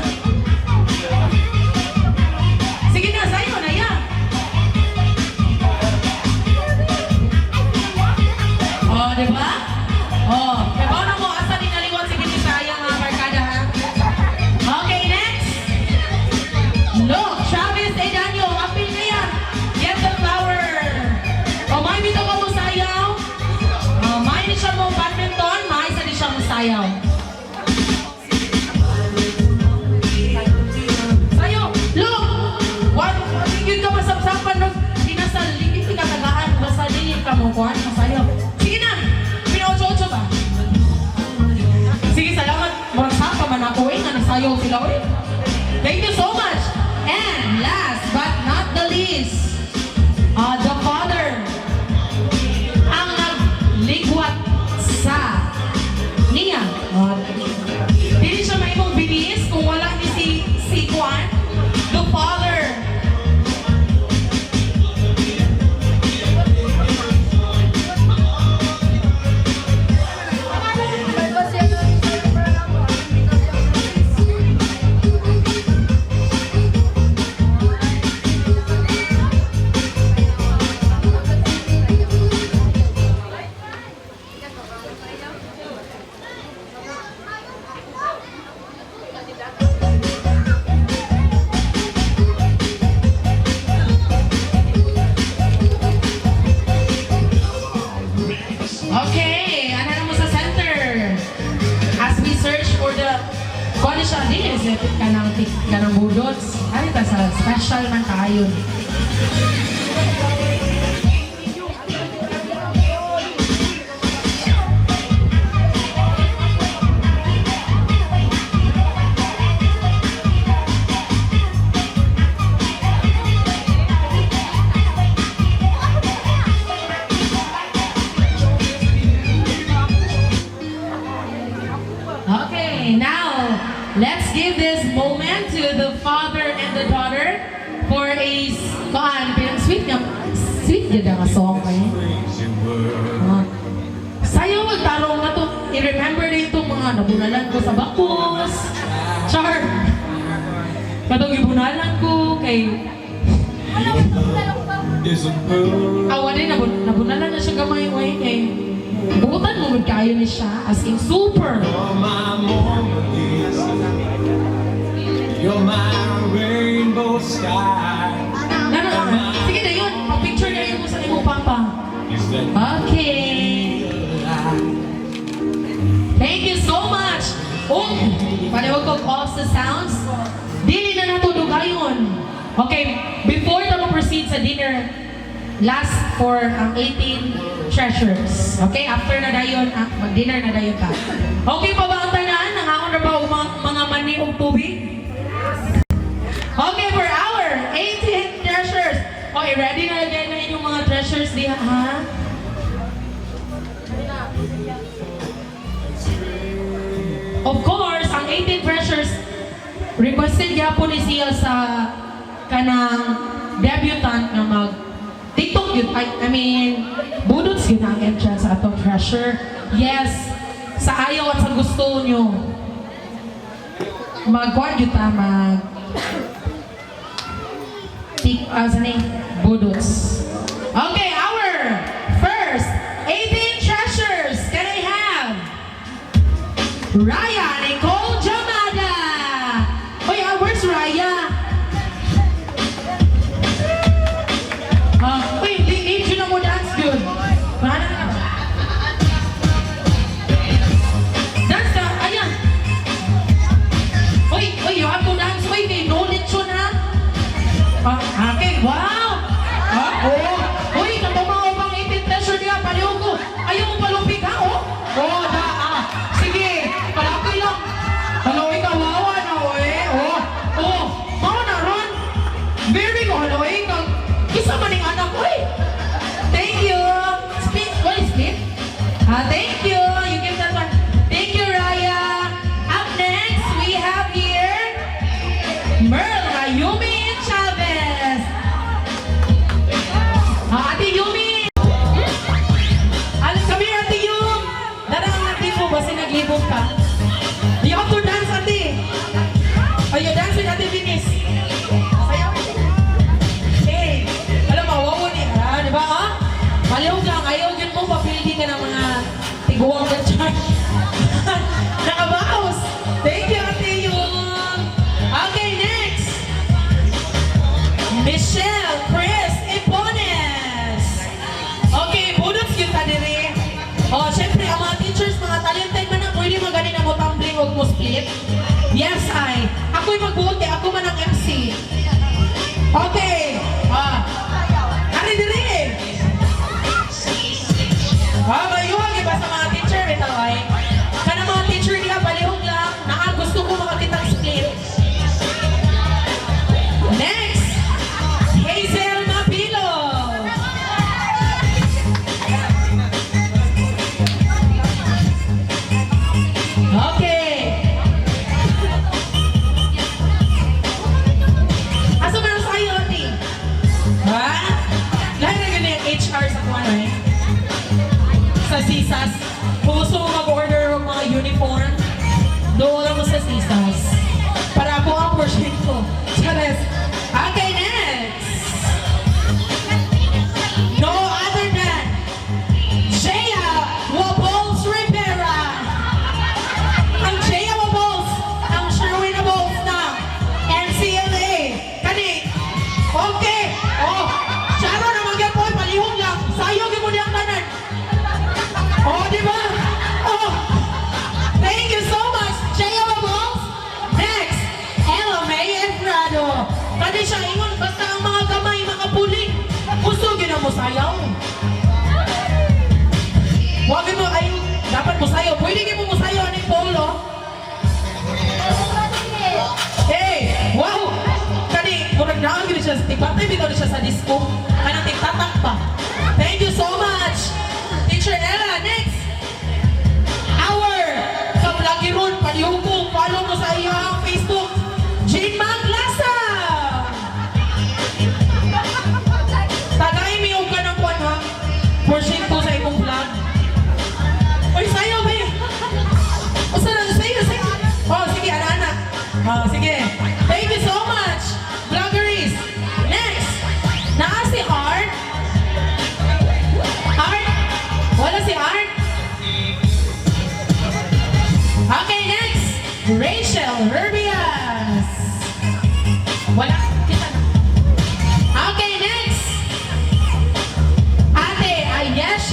Sige na, sayo na yan. Oh, diba? Oh, diba na mo, asa din naliwan, sige ni sayang mga barkada ha. Okay, next. Look, Travis Edanyo, apil na yan. Get the flower. Oh, may bito ka mo sayaw. Oh, may di siya mo badminton, may isa di siya mo sayaw. Sayo, look! What? Yun ka masapsapan ng pinasal, hindi ka tagaan, basta din ka mo kuhan, masayaw. Sige na, pina-8-8 ba? Sige, salamat. Murang sapa man ako eh, nga nasayaw sila eh. Thank you so much. And last but not the least, the father, ang nagligwat sa niya. Hindi siya may mong binis kung wala ni si Juan, the father. Okay, ano na mo sa center? As we search for the kung siya din, is it kanang budots? Ano ka sa special man kayo? Okay, now let's give this moment to the father and the daughter for a sweet ganda nga song eh. Sayo magtarong na to, i-remember din itong mga nabunalan ko sa bakos. Char! Katong ibunalan ko kay awa din, nabunalan na siya gamay kay butan mo magkayo ni siya as in super. You're my rainbow sky. Sige na yun, mag-picture na yun mo sa imo Okay. Thank you so much. Oh, paliwag ko off the sounds. Dili na natudugayon. Okay, before na proceed sa dinner, last for ang 18 treasures. Okay, after na dayon, mag-dinner na dayon ka. Okay pa ba ang tanan? Nangangon na ba ang mga mani o tubig? Okay, for our 18 treasures. Okay, ready na again na inyong mga treasures diha, ha? Of course, ang 18 treasures, requested gyapon ni siya sa kanang debutant na mag TikTok yun. I mean, budots yun ang entrance sa atong treasure. Yes, sa ayaw at sa gusto nyo. Mag-guard yun ta, budots. Okay, our first 18 treasures. Can I have Raya Nicole Jamada? Oy, where's Raya? Uy, leave you na mo dance good. Dance ka, ayan. Uy, you have to dance. Uy, may knowledge yun ha. Okay, wow. Uy, napumaw pang 18 treasure niya. Paliw ko. Ayaw mo palupig ha, oh. Sige, palapit lang. Hello, ikaw, wawa na, Mao na ron. Very good, hello, ikaw. Isa man yung anak ko eh. Thank you. Split. What is split? Thank you. You give that one. Thank you, Raya. Up next, we have here Merl Ayumi Chavez. Ate Yumi. Come here, Ate Yum. Darang naglibo ba? Sinaglibog ka? You have to dance, Ate. Are you dancing, Ate Vinis? Sayaw. Hey, alam mo, wawo ni, di ba, ha? Malihog lang, ayaw yun mo, papildi ka ng mga tiguang na dyan. Nakabaos. Thank you, Ate Yung. Okay, next. Michelle Chris Ipones. Okay, budots yun ta diri. Syempre, ang mga teachers, mga talented man na, pwede maganin na mo tumbling o mo split. Yes, ako'y magbuot, ako man ang MC. Okay. Ano diri? Mayuhag iba sa mga teacher, ito ay. Kana mga teacher niya, balihog lang, gusto ko makakitang split. Next, Hazel Mapilo. Okay. Asa man ang sayo, Ate? Ha? Lahat na ganyan yung HR sa kuwan, eh. Sa Sisas. Kung gusto mo mag-order ng mga uniform, doon lang mo sa Sisas. Para ako ang portion ko. Chares. Okay, next. No other than Shea Wabols Rivera. Ang Shea Wabols, ang Sherwin Wabols na NCLA. Kani. Okay. Sharon, ang mga po, palihog lang. Sayog mo niyang tanan. Di ba? Thank you so much, Shea Wabols. Next, Ella May Ebrado. Kani siya ingon, basta ang mga gamay, mga puling. Gusto gina mo sayaw. Huwag mo ayaw, dapat mo sayaw. Pwede mo mo sayaw ng polo. Hey, wow! Kani, murag naang gini siya, ipatay bitaw siya sa disco. Kanang tiktatak pa. Thank you so much, Teacher Ella. Next, our kablagiron, palihugong, follow mo sa iyang Facebook, Jane Maglasa. Tagay mi yung ka ng kwan, ha? Portion ko sa imong vlog. Uy, sayaw ba yun? Sayaw. Sige, anak-anak. Sige. Thank you so much, vloggeries. Next, naa si Art. Wala si Art? Okay, next, Rachel Herbias. Wala, kita na. Okay, next, Ate Ayesh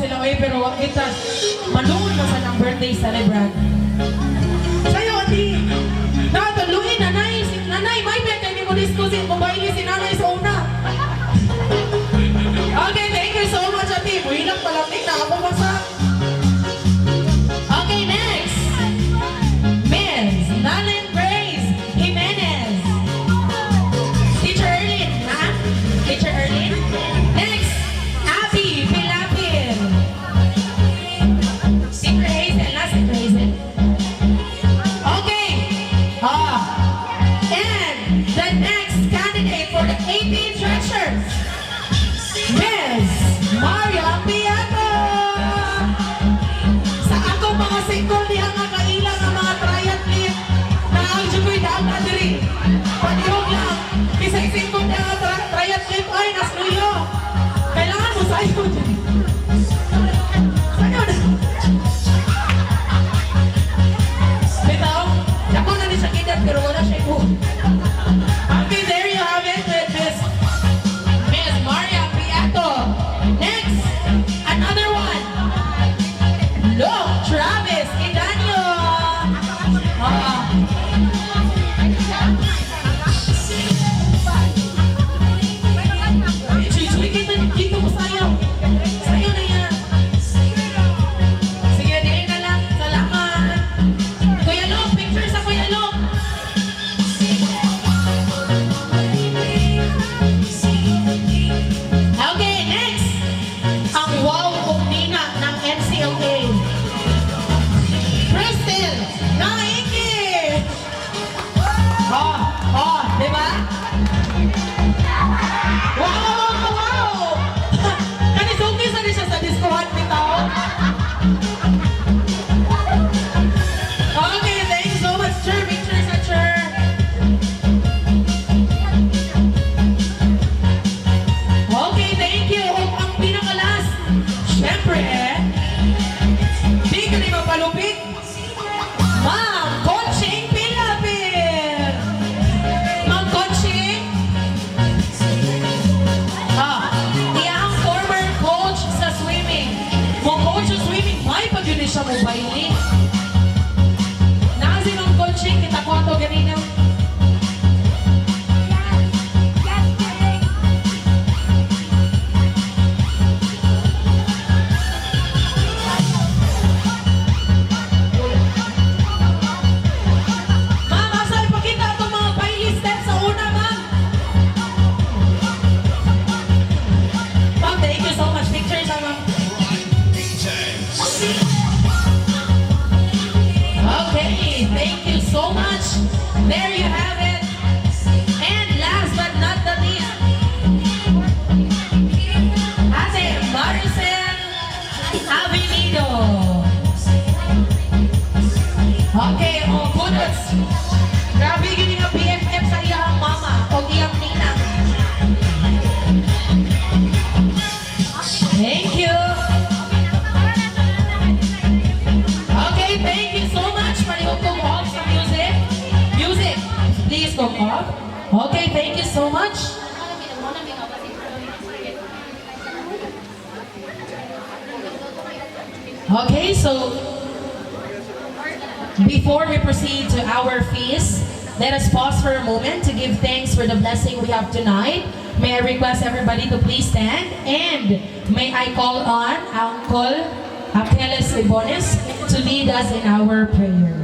sila oy pero wa kita malungod na sa ng birthday celebrant. Sayo ati. Natuluin nanay, may bet kay mo diskusin mo baili si nanay sa una. Okay, thank you so much ati. Buhilang palamig na ako basa. Okay, next. Miss Nalin Grace Jimenez. Teacher Erlin, ha? Teacher Erlin. Next, Abby Pilapil. Secret Hazel, not Secret Hazel. Okay. And the next candidate for the 18 treasures, Miss Maria Piato. Sa akong mga single diha nga kailang ang mga triathlete na ang jugoy daan na diri. Panihog lang. Kisay single diha nga triathlete ay nasluyo. Kailangan mo sayo diri. Sayo na. Bitaw, ako na ni siya kidat pero wala siya ibu. Okay, there you have it with Miss Maria Piato. Next, another one. Look, Travis Idanyo. Dito mo sayo. Sayo na yan. Sige, dili na lang. Salamat. Kuya Lok, picture sa Kuya Lok. Okay, next. Ang wow kumina ng NCLA. Crystal Naiki. Diba? Wow! Kanisungki sa siya sa diskohan bitaw. Okay, thanks so much, Sir. Picture sa Sir. Okay, thank you. Ang pinakalas, syempre, di ka rin mapalupit. Ma'am Conching Pilapil. Ma'am Conching. Iyang former coach sa swimming. Mo coach sa swimming, may pag-yun siya mobile. Nasi Ma'am Conching, kita ko ito ganina. Ma'am, asa ipakita itong mga bailey steps sa una, ma'am? Ma'am, thank you so much. Pictures, ma'am. Okay, thank you so much. There you have it. And last but not the least, Ate Maricel Avenido. Okay, kudos. Grabe yun yung BFF sa iyang mama o iyang ninang. Thank you. Okay, thank you so much. Parihog kong off sa music. Music, please go off. Okay, thank you so much. Okay, so before we proceed to our feast, let us pause for a moment to give thanks for the blessing we have tonight. May I request everybody to please stand, and may I call on Uncle Achilles Ribones to lead us in our prayer.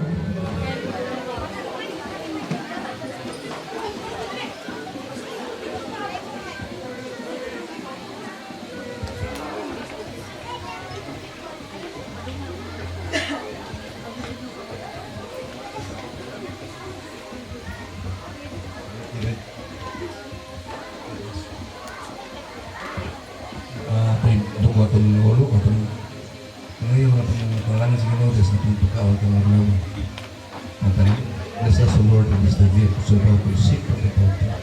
Bless us, O Lord, in this day, so that we seek for the Father.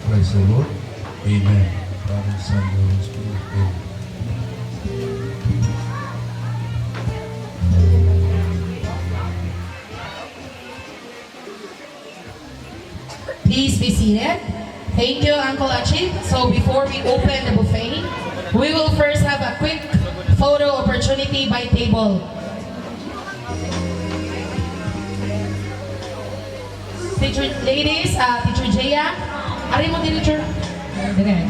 Christ the Lord. Amen. Father, Son, and Holy Spirit. Amen. Please be seated. Thank you, Uncle Achim. So before we open the buffet, we will first have a quick photo opportunity by table. Teacher, ladies, Teacher Jaya, ari mo teacher. Dire.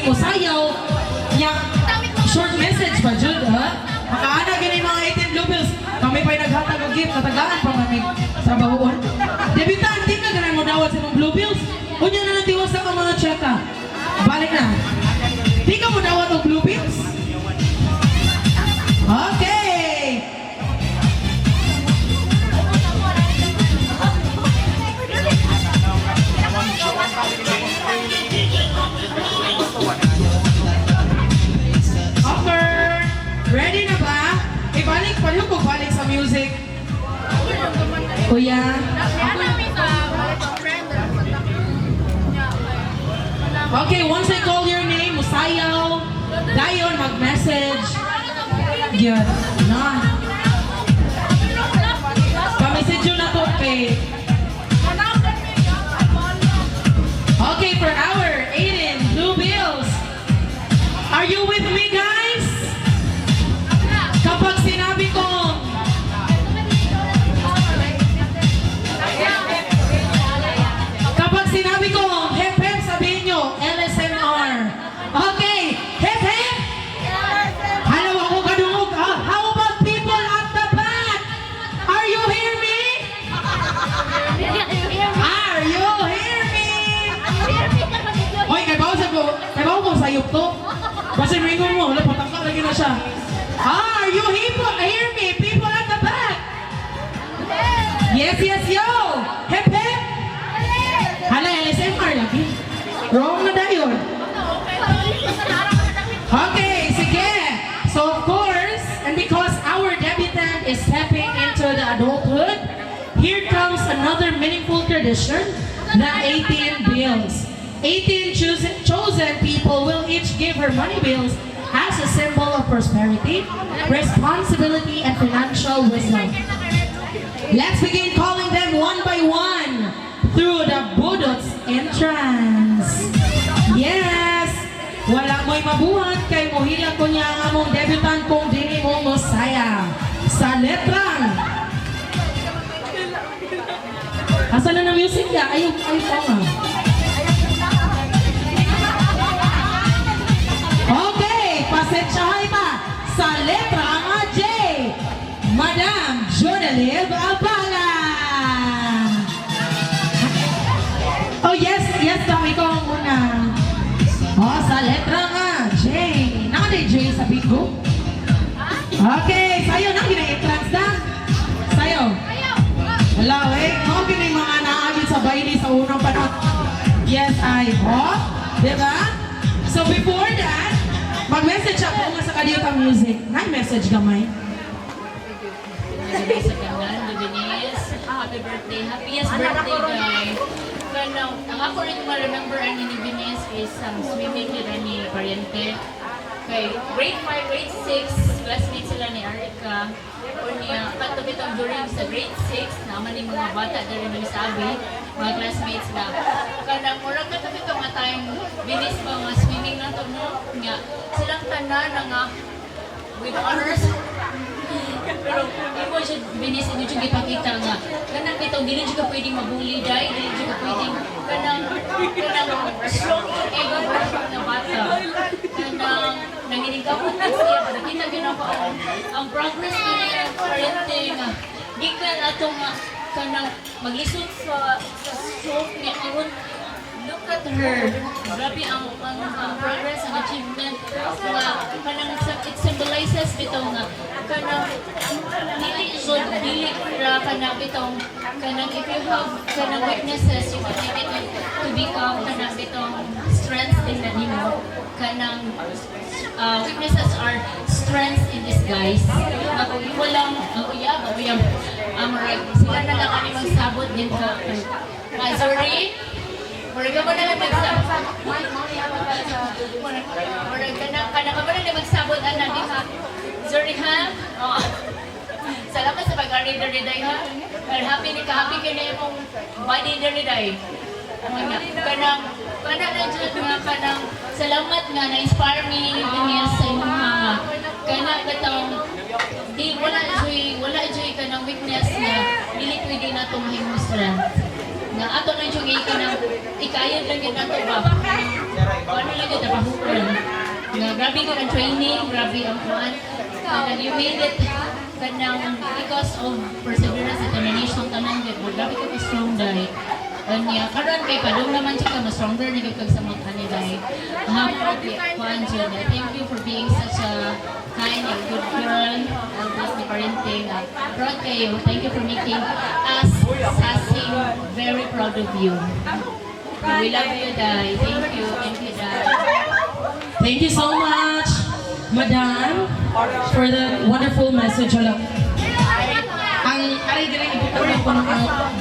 Musayaw, nya short message pa jud ha. Makaana gani mga 18 Bluebills. Kami pa'y naghatag og gift katagaan pa kami trabahoon. Debitan di ka ganay mo dawat sa mga Bluebills. Unya na natiwas sa mga cheka. Balik na. Di ka mo dawat og Bluebills? Okay. Upper! Ready na ba? Ibalik pa rin kung balik sa music. Kuya. Okay, once I call your name, Musayaw, dayon mag-message. Good. Na. Pa-message yun na to, okay. Okay, for our 18 Bluebills. Are you with me, guys? Kapag sinabi kong hep hep, sabihin nyo LSNR. Okay, hep hep. Hello, ako kadungog. How about people at the back? Are you hear me? Are you hear me? Hoy, kay bawo ko sayop to. Kasi mingon mo, wala patangka lagi na siya. Are you hear me? People at the back. Yes, yes, yo. Hep hep. Hala, LSMR lagi. Wrong na dayon. Okay, sige. So of course, and because our debutant is stepping into the adulthood, here comes another meaningful tradition, the 18 bills. 18 chosen people will each give her money bills as a symbol of prosperity, responsibility, and financial wisdom. Let's begin calling them one by one. through the Budots entrance. Yes! Wala mo'y mabuhat kay mohilang ko niya ang among debutant kong dini mo Mosaya. Sa letrang. Asa na ng music niya? Ayaw pa nga. Okay, pasensyahay pa. Sa letra nga J, Madam Jonalib Abala. Oh yes, kami ko ang una. Oh, sa letra nga J. Naka J sa bingo? Okay, sayo na gina-entrance na. Sayo. Wala, mga kinay mga naagit sa baili sa unang panahon. Yes, I hope. Diba? So before that, mag-message ako nga sa kadiyotang music. Nag-message gamay. Sa kanan, Denise, happy birthday. Happiest birthday, guys. Pero, ang ako rin ma-remember ang ni Denise is swimming nila ni Pariente. Okay, grade 5, grade 6, classmates sila ni Arica. O niya, katubitong during sa grade 6, naman yung mga bata na rin sabi, mga classmates na. Kanang murag katubitong nga tayong binis ba nga swimming na to, no? Nga, silang tanan na nga with honors. Pero imo siya binis inyo siya ipakita nga kanang bitaw dili siya pwedeng mabuli dai dili siya pwedeng kanang strong ego na bata kanang nanginigawon na siya nakita gyud ako ang progress niya parenting gikan atong kanang maglisod sa stroke niya karon. Look at her. Grabe ang progress, ang achievement. Kanang it symbolizes bitaw nga kanang dili kanang bitaw kanang if you have kanang weaknesses you can make it to become kanang bitaw strength din na nimo. Kanang weaknesses are strengths in disguise. Ako walang uyab sila na lang ani magsabot din ka. Sorry. Murag ka ba na magsabot? Murag ka ba na magsabot, anak, di ha? Sorry, ha? Salamat sa pag-aray na rin, ha? Happy ka na yung body na rin, kanang na dyan nga, kanang salamat nga, na-inspire me din sa inyong mga kanang katang wala joy kanang weakness na dili pwede na itong mahimong strength. Nga ato na yung ikayod lang yun nato ba? Ano lang yun, napahukuran. Nga grabe ka ng training, grabe ang kuhan. Kanang you made it kanang because of perseverance, determination, tanan yun. Grabe ka strong dahil. Kanya, karon kay padung naman siya ka, mas stronger na kag sa mga kanila. Kuhan dyan. Thank you for being such a kind and good girl. Always the parenting. Proud kayo. Thank you for making us Sasing very proud of you. We love you, Dai. Thank you, Dai. Thank you so much, Madam, for the wonderful message. Ang ari dire ibutan ko ng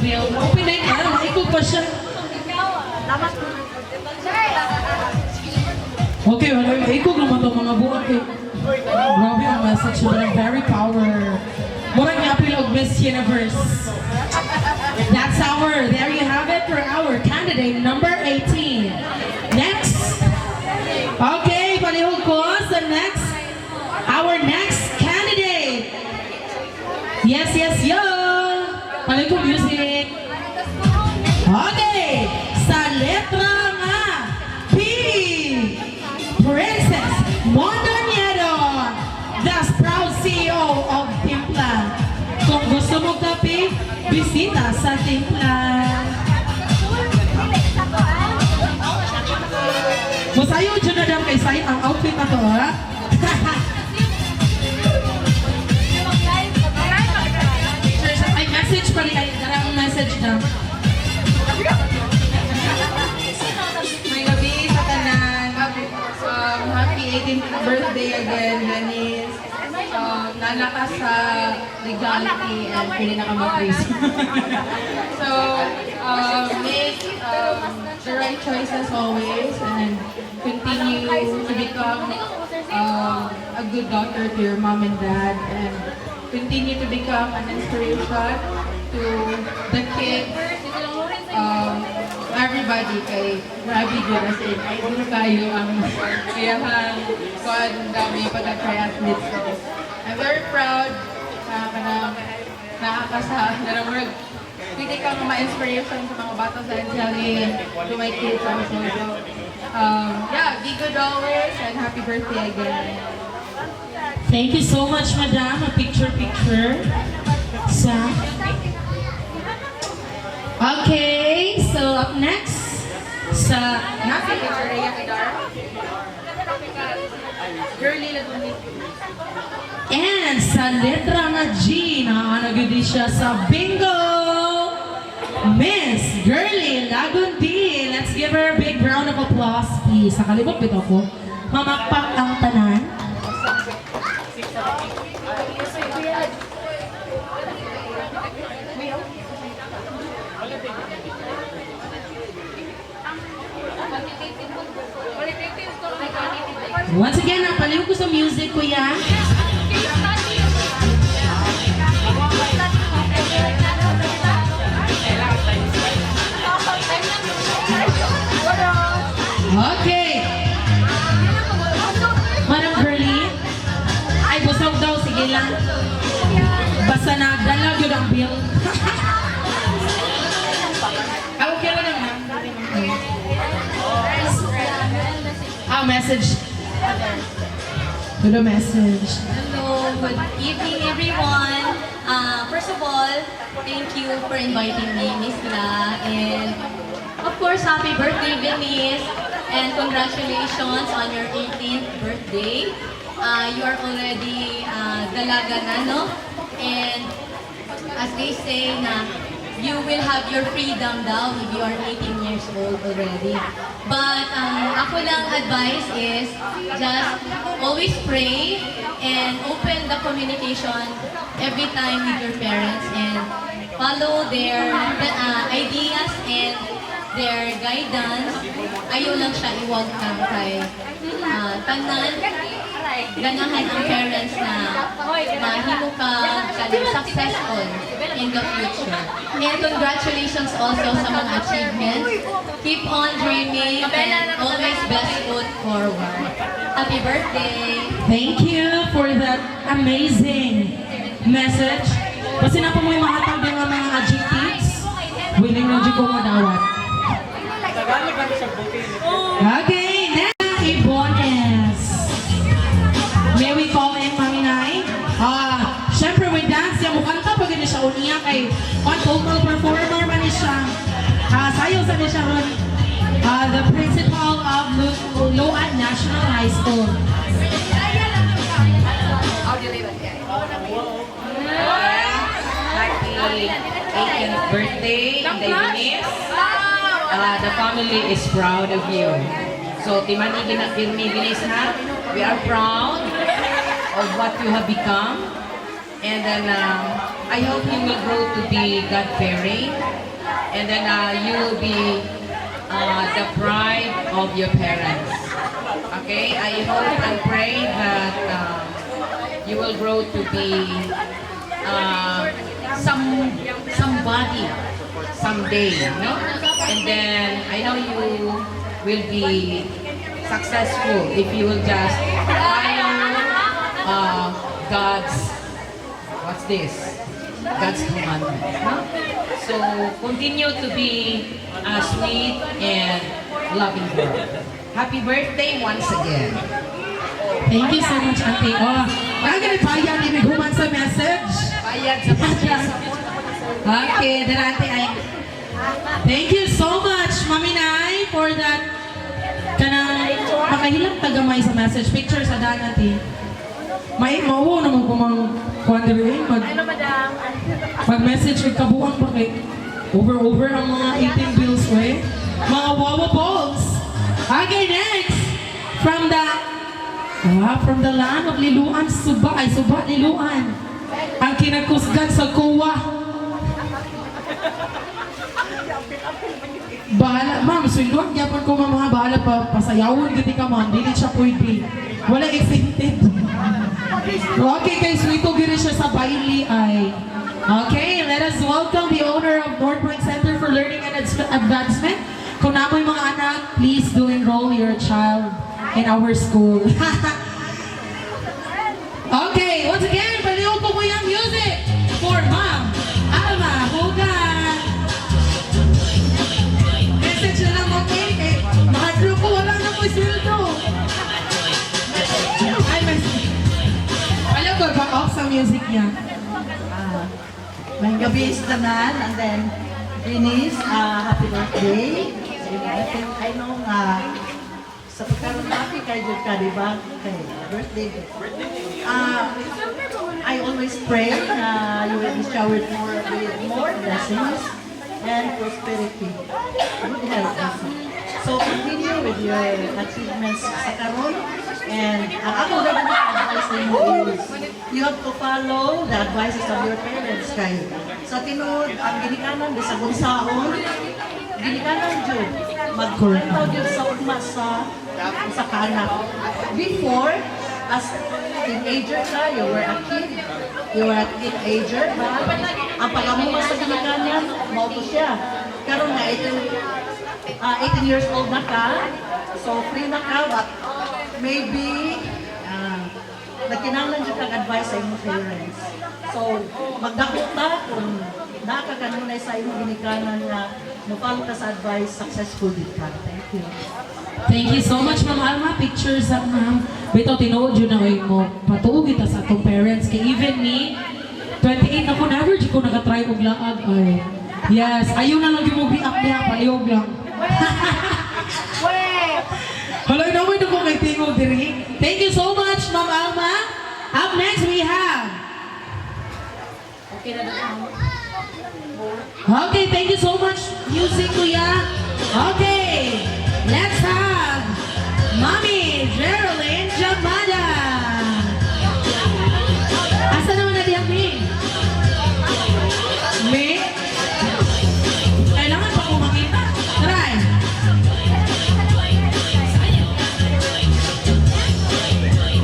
bill. Open na ka, maikot pa siya. Okay, wala ikot naman to mga buhat eh. Grabe ang message na very power. Murang apil og Miss Universe. There you have it for our candidate number 18. Next. Okay, palihog ko sa our next candidate. Yes, yo. Palihog music. Okay, sa letra nga P. Princess Montañedo, the proud CEO of Timpla. Kung gusto mo kape, bisita sa Timpla. Masayo dyan na dam kay Sai ang outfit na to, ha? Ay, message pa rin kayo. Darang message na. May gabi sa tanan. Happy 18th birthday again, Denise. Nalakas sa legality and pili na ka mag-praise. So, make the right choices always and continue to become a good daughter to your mom and dad and continue to become an inspiration to the kids everybody kay grabe good as in idol kayo ang iyang kuan dami pagka-triathletes ko. I'm very proud na nakakasa na work. Pwede kang ma-inspiration sa mga bata sa Anjali and to my kids also. So, yeah, be good always and happy birthday again. Thank you so much, Madam. A picture. Sa. Okay, so up next sa Nasa picture Rhea Kidar. Girlie Lagunit. and sa letra na G na nagudi siya sa bingo. Miss Girlie Lagundi. Let's give her a big round of applause, please. Sa kalibot bito ko. Mamakpak ang tanan. Once again, napaliw ko sa music, kuya. Okay. Madam Girlie, ay busog daw, sige lang. Basta nagdalag yun ang bill. Okay na naman. Message. To the message. Hello, good evening everyone. First of all, thank you for inviting me, Miss La, and of course, happy birthday, Venice, and congratulations on your 18th birthday. You are already dalaga na, no? And as they say na, you will have your freedom daw if you are 18 years old already. But ako lang advice is just always pray and open the communication every time with your parents and follow their ideas and their guidance. Ayaw lang siya iwag kang kay tanan. Ganahan ang parents na mahimo ka successful in the future. And congratulations also sa mga achievements. Keep on dreaming and always best foot forward. Happy birthday! Thank you for that amazing message. Kasi na po mo yung mahatag ng mga adjectives. Willing na dyan ko madawat. Okay, next, Ibones. May we call in Mami Nay? Siyempre, may dance niya. Mukhang ka pag siya uniya kay vocal performer man siya. Sayo sa niya siya ron. The principal of Loan National High School. Happy 18th birthday, Venice. The family is proud of you. So, Timani Pirmi Venice ha, we are proud of what you have become. And then, I hope you will grow to be God-fearing. And then, you will be the pride of your parents. Okay? I hope and pray that you will grow to be somebody someday, no? And then I know you will be successful if you will just follow God's God's commandment, no? So continue to be a sweet and loving girl. Happy birthday once again. Thank you so much, Auntie. Nagpayag din human sa message. Payag sa message. Okay, then Auntie, thank you so much, Mami Nay, for that kanang makahilang tagamay sa message. Picture sa daan, Auntie. May mawo naman kung mag-wondering, mag-message, kabuang pa kay over ang mga 18 bills, we. Mga wawa balls. Okay, next, from the land of Liluan, Suba Liluan. Ang kinakusgan sa kuwa. Bahala, ma'am, swilduan gyapon ko mga bahala pa pasayawon giti ka ma'am, dili siya pwede. Wala exempted. Okay, kay Swito giri siya sa baili ay Okay, let us welcome the owner of North Point Center for Learning and Advancement. Kung namoy mga anak, please do enroll your child in our school. Okay, once again, paliw ko mo yung music for Ma'am Alma Hugan. Message na lang mo, okay? Mahadlo ko, wala na po sildo. Ay, message. Alam ko, back-off sa music niya. May gabi is tanan, and then Denise, happy birthday. I know sa pagkaroon happy kayo ka, di ba? Okay, birthday. I always pray you will be showered with more blessings and prosperity. Good health also. So continue with your achievements sa karon. And ang ako na advice sa inyo is you have to follow the advices of your parents kayo. Sa tinuod, ang ginikanan sa bunsaon, ginikanan dyan, magkurentaw dyan sa ugma sa kanak. Before, as teenager ka, you were a kid, you were a teenager, ba? Ang pag-amuma sa ginikanan, mauto siya. Karon na 18 years old na ka, so free na ka, but maybe nagkinahanglan dyan kang advice sa inyong parents. So, magdakot ta kung nakakanunay sa inyong ginikanan na mapalo ka sa advice, successful din ka. Thank you. Thank you so much, Ma'am Alma. Pictures up, ma'am. Bito, tinuod yun na mo. Patuog kita sa atong parents. Kay even me, 28 ako, never di ko nakatry og laag. Ay. Yes, ayaw na lang yung movie up niya. Paliog lang. Hello, naman ako kay tingog diri. Thank you so much, Ma'am Alma. Up next, we have... Okay, thank you so much, music, kuya. Okay, let's have Mommy Geraldine Jamada. Asa naman na diyan, Mi? Mi? Kailangan pa ko makita. Try.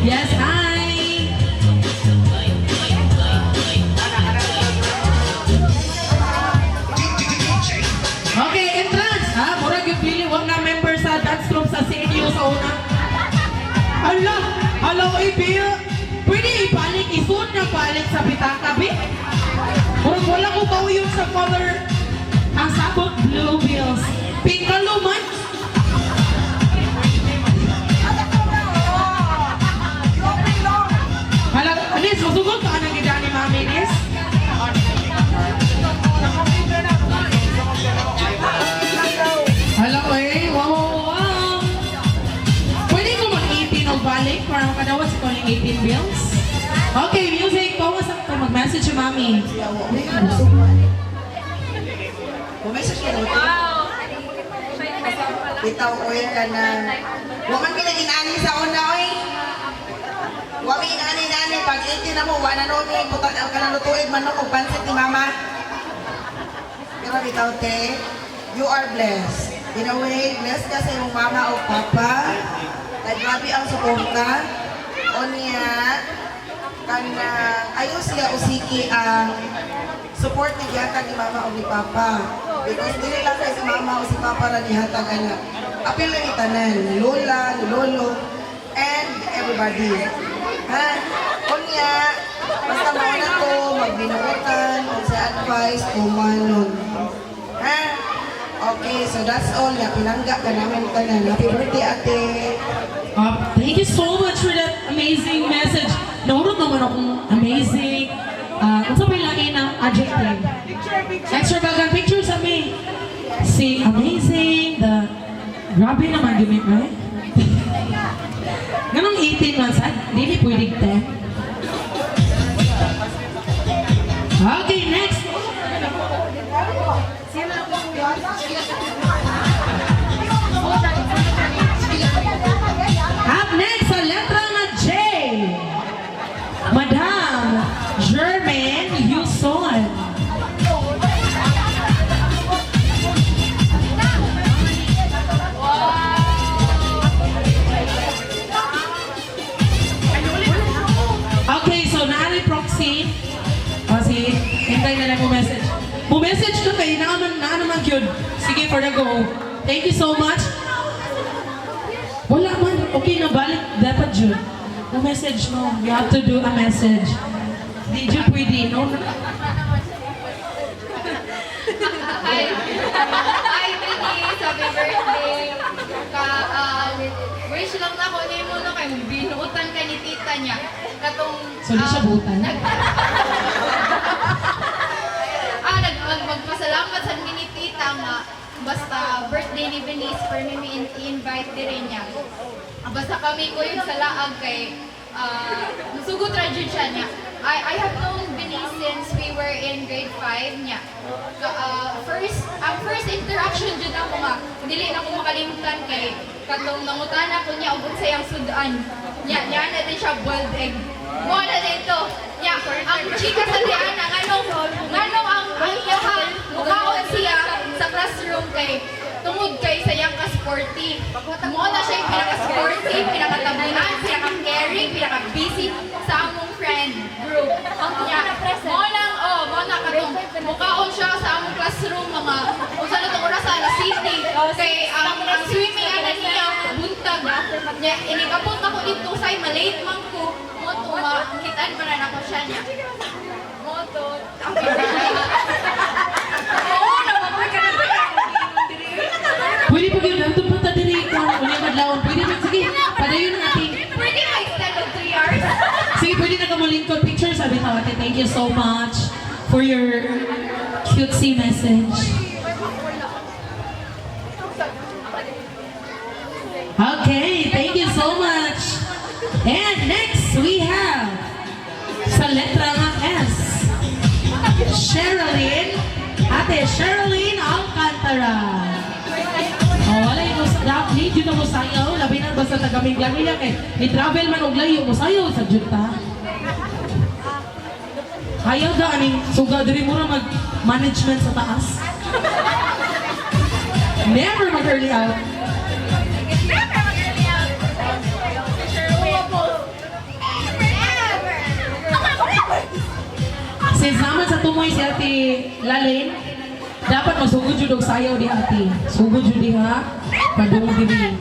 Yes, hi. Okay, entrance. Murag yung pili. Huwag na member sa dance troupe sa CNU sa una. Hello, Bill. Pwede ibalik, isun na balik sa pitaka, Bi. Murag wala ko ba yung sa color. Ang sabot, blue bills. Pink ka luman. Anis, masugod ka nang gida ni Mami Nis? Hello, eh. Wow. Pwede ko mag-18 o balik para makadawas ko ng 18 bills? Okay, music. Bawas ako mag-message si Mami. Message ka naman. Bitaw, oy ka na. Waman pinag-inani sa una, oy. Wami inani-nani, pag 18 na mo, wala na ni, putak ang kanalutuin, manok o pansit ni Mama. Pero bitaw, te, you are blessed. In a way, blessed ka sa iyong Mama o Papa. Dahil grabe ang suporta. O niya, ayaw siya usiki ang support ni Giyata ni Mama o ni Papa. Because dili lang kay si Mama o si Papa na nihatag anak. Apil lang itanan, ni Lola, ni Lolo, and everybody. Ha? Kunya, basta mauna to, magbinuutan, o sa advice, kumanon. Ha? Okay, so that's all. Pinangga ka namin tanan. Happy birthday, ate. Thank you so much for that amazing message. Nahurot naman akong amazing. Kung sa lagi ng adjective. Extravagant picture sa me. Si amazing, grabe naman gimmick, right? Ganong 18 months, hindi pwedeng 10. Okay, next. Up next, sa letra na J. Madam Germaine Yuson. Okay, so naari proxy. O si for the go. Thank you so much. Wala man. Okay na, balik. Dapat Jud. The message mo. You have to do a message. Di Jud pwede, no? Hi, Denise! Happy birthday! Wish lang na ko ni mo no kay binuutan ka ni tita niya. Katong So, di siya buutan? Magpasalamat sa mini tita nga basta birthday ni Benice for me i-invite din niya. Basta kami ko yung sa laag kay sugot ra jud siya niya. I have known Benice since we were in grade 5 niya. First interaction jud ako nga dili na ko makalimutan kay katong nangutana ko niya ug unsay ang sudan. Nya na din siya boiled egg. Mo na dito. Nya ang chika sa diana nganong ang iyang mukhaon siya sa classroom kay tungod kay sayang ka sporty. Mo na siya yung pinaka-sporty, pinaka-tabunan, pinaka-caring, pinaka-busy sa among friend group. Mo na katong mukhaon siya sa among classroom mga kung saan itong oras sa city. Kay ang swimming ana niya buntag. Nya inikapot ako dito say malate man ko. Mo to makitaan pa na ako siya niya. Mo to. Pwede pa yun, nandun pa tayo rin ikaw. Unyang madlaon. Pwede ba? Sige, padayon natin. Pwede ba extend of 3 hours? Sige, pwede na ka malingkod picture. Sabi ka, ate, thank you so much for your cutesy message. Okay, thank you so much. And next, we have sa letra ng S, Sherilyn, ate Sherilyn Alcantara. Wala yung need yun na mo sayaw, labi na basta tagaming lang niya kay ni travel man og layo mo sayaw sa juta. Ayaw da aning suga diri mo ra mag management sa taas. Never mag early out. Since naman sa tumoy si Ate Lalin, dapat masugod jud og sayaw di ate. Sugod jud di ha. Padung diri.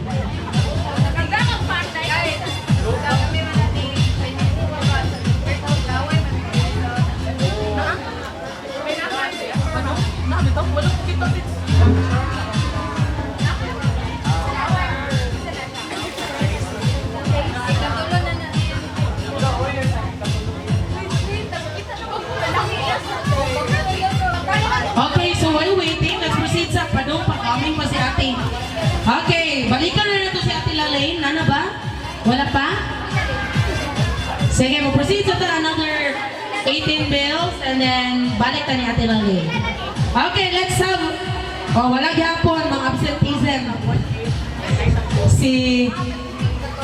Okay, so while waiting, let's proceed sa padung pag-aming pa si ate. Okay, balikan na nato si Ate Lalaine. Nana ba? Wala pa? Sige, proceed sa another 18 bills and then balik ta ni Ate Lalaine. Okay, let's have wala gyapon mga absenteeism. Si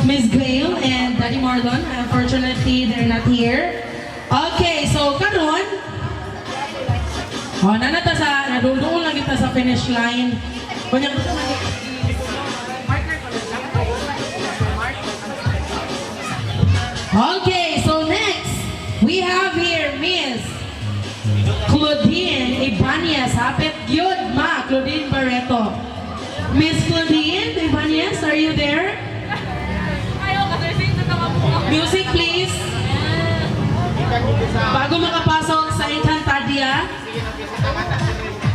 Miss Gail and Daddy Marlon, unfortunately they're not here. Okay, so karon nanata sa nadulduol lang kita sa finish line. Kunyang okay, so next we have here Miss Claudine Ibanez. Hapit yun, ma, Claudine Barreto. Miss Claudine Ibanez, are you there? Music please. Bago makapasok sa Encantadia.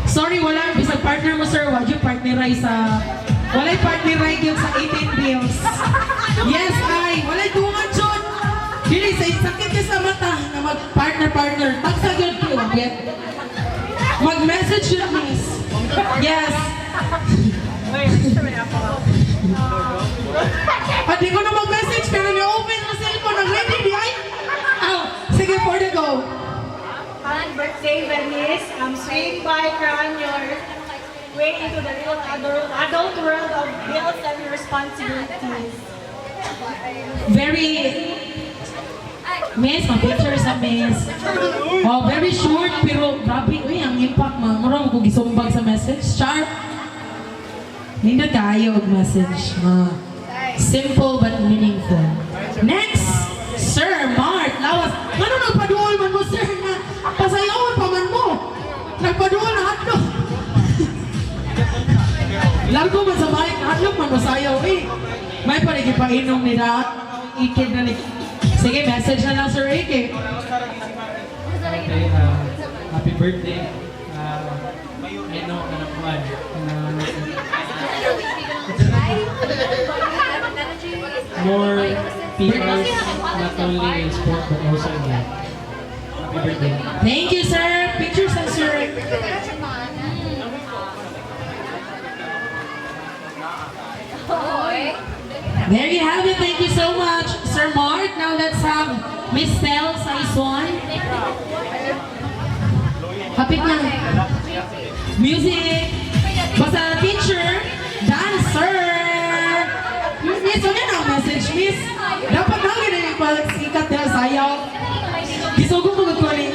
Sorry, wala. Bisag partner mo, sir. Wag yung partneray sa... Wala'y partneray yun sa 18 bills. Yes, ay. Wala'y tungan yun. Dili, sa sakit ka sa mata na mag-partner. Tagsagad ko. Mag-message yun, miss. Yes. At di ko na mag-message, pero ni-open na cellphone. Nag-ready di ay. Sige, for the go. Happy birthday, Bernice. Swing bike on your way into the real adult world of bills and responsibilities. Very... Miss, ma-picture sa miss. Very short, pero grabe. Uy, ang impact, ma. Marami ko gisumbag sa message. Sharp. Hindi tayo mag-message. Simple but meaningful. Next, Sir Mark Lawas. Ano nagpaduol man mo, sir, na pasayawan pa man mo? Nagpaduol na hotdog. Kalbo man sa bike, hadlok man masayaw eh. May panigipainom nila. Ikid na ni... Sige, message na lang Sir Ricky. Okay, happy birthday. I know, nanakuan. More people, not only in sport, but also in life. Happy birthday. Thank you, sir. Pictures of Sir Ricky. There you have it. Thank you so much, Sir Mark. Now let's have Miss Tel Saison. Hapit na. Music. Basta teacher. Dancer. Miss, ano na ang message, Miss? Dapat na ganun yung pagsikat nila sayaw. Gisugong ko ko rin.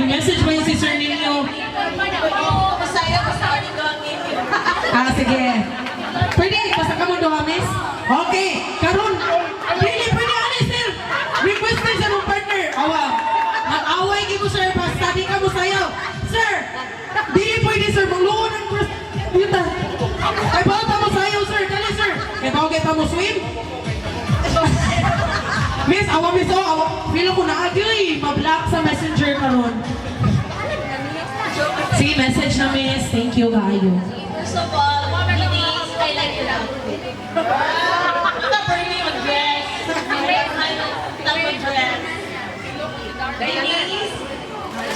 Message ba yung si Sir ninyo? Ah, sige. Pwede, basta ka mo doon, Miss? Okay, karon. Pwede, ano, sir? Request din sa mong partner. Awa. Mag-away ko, sir. Basta di ka mo sayaw. Sir, di pwede, sir. Magluho ng first. Yuta. Ay, bawal pa mo sayaw, sir. Dali, sir. Ay, bawal pa mo swim. Miss, awa, Miss, oh, awa. Feel ko na agay. Ma-block sa messenger karon. Sige, message na, Miss. Thank you, kayo. First of all, ladies, I like your outfit. Pretty mag-dress. Not mag-dress. Ladies,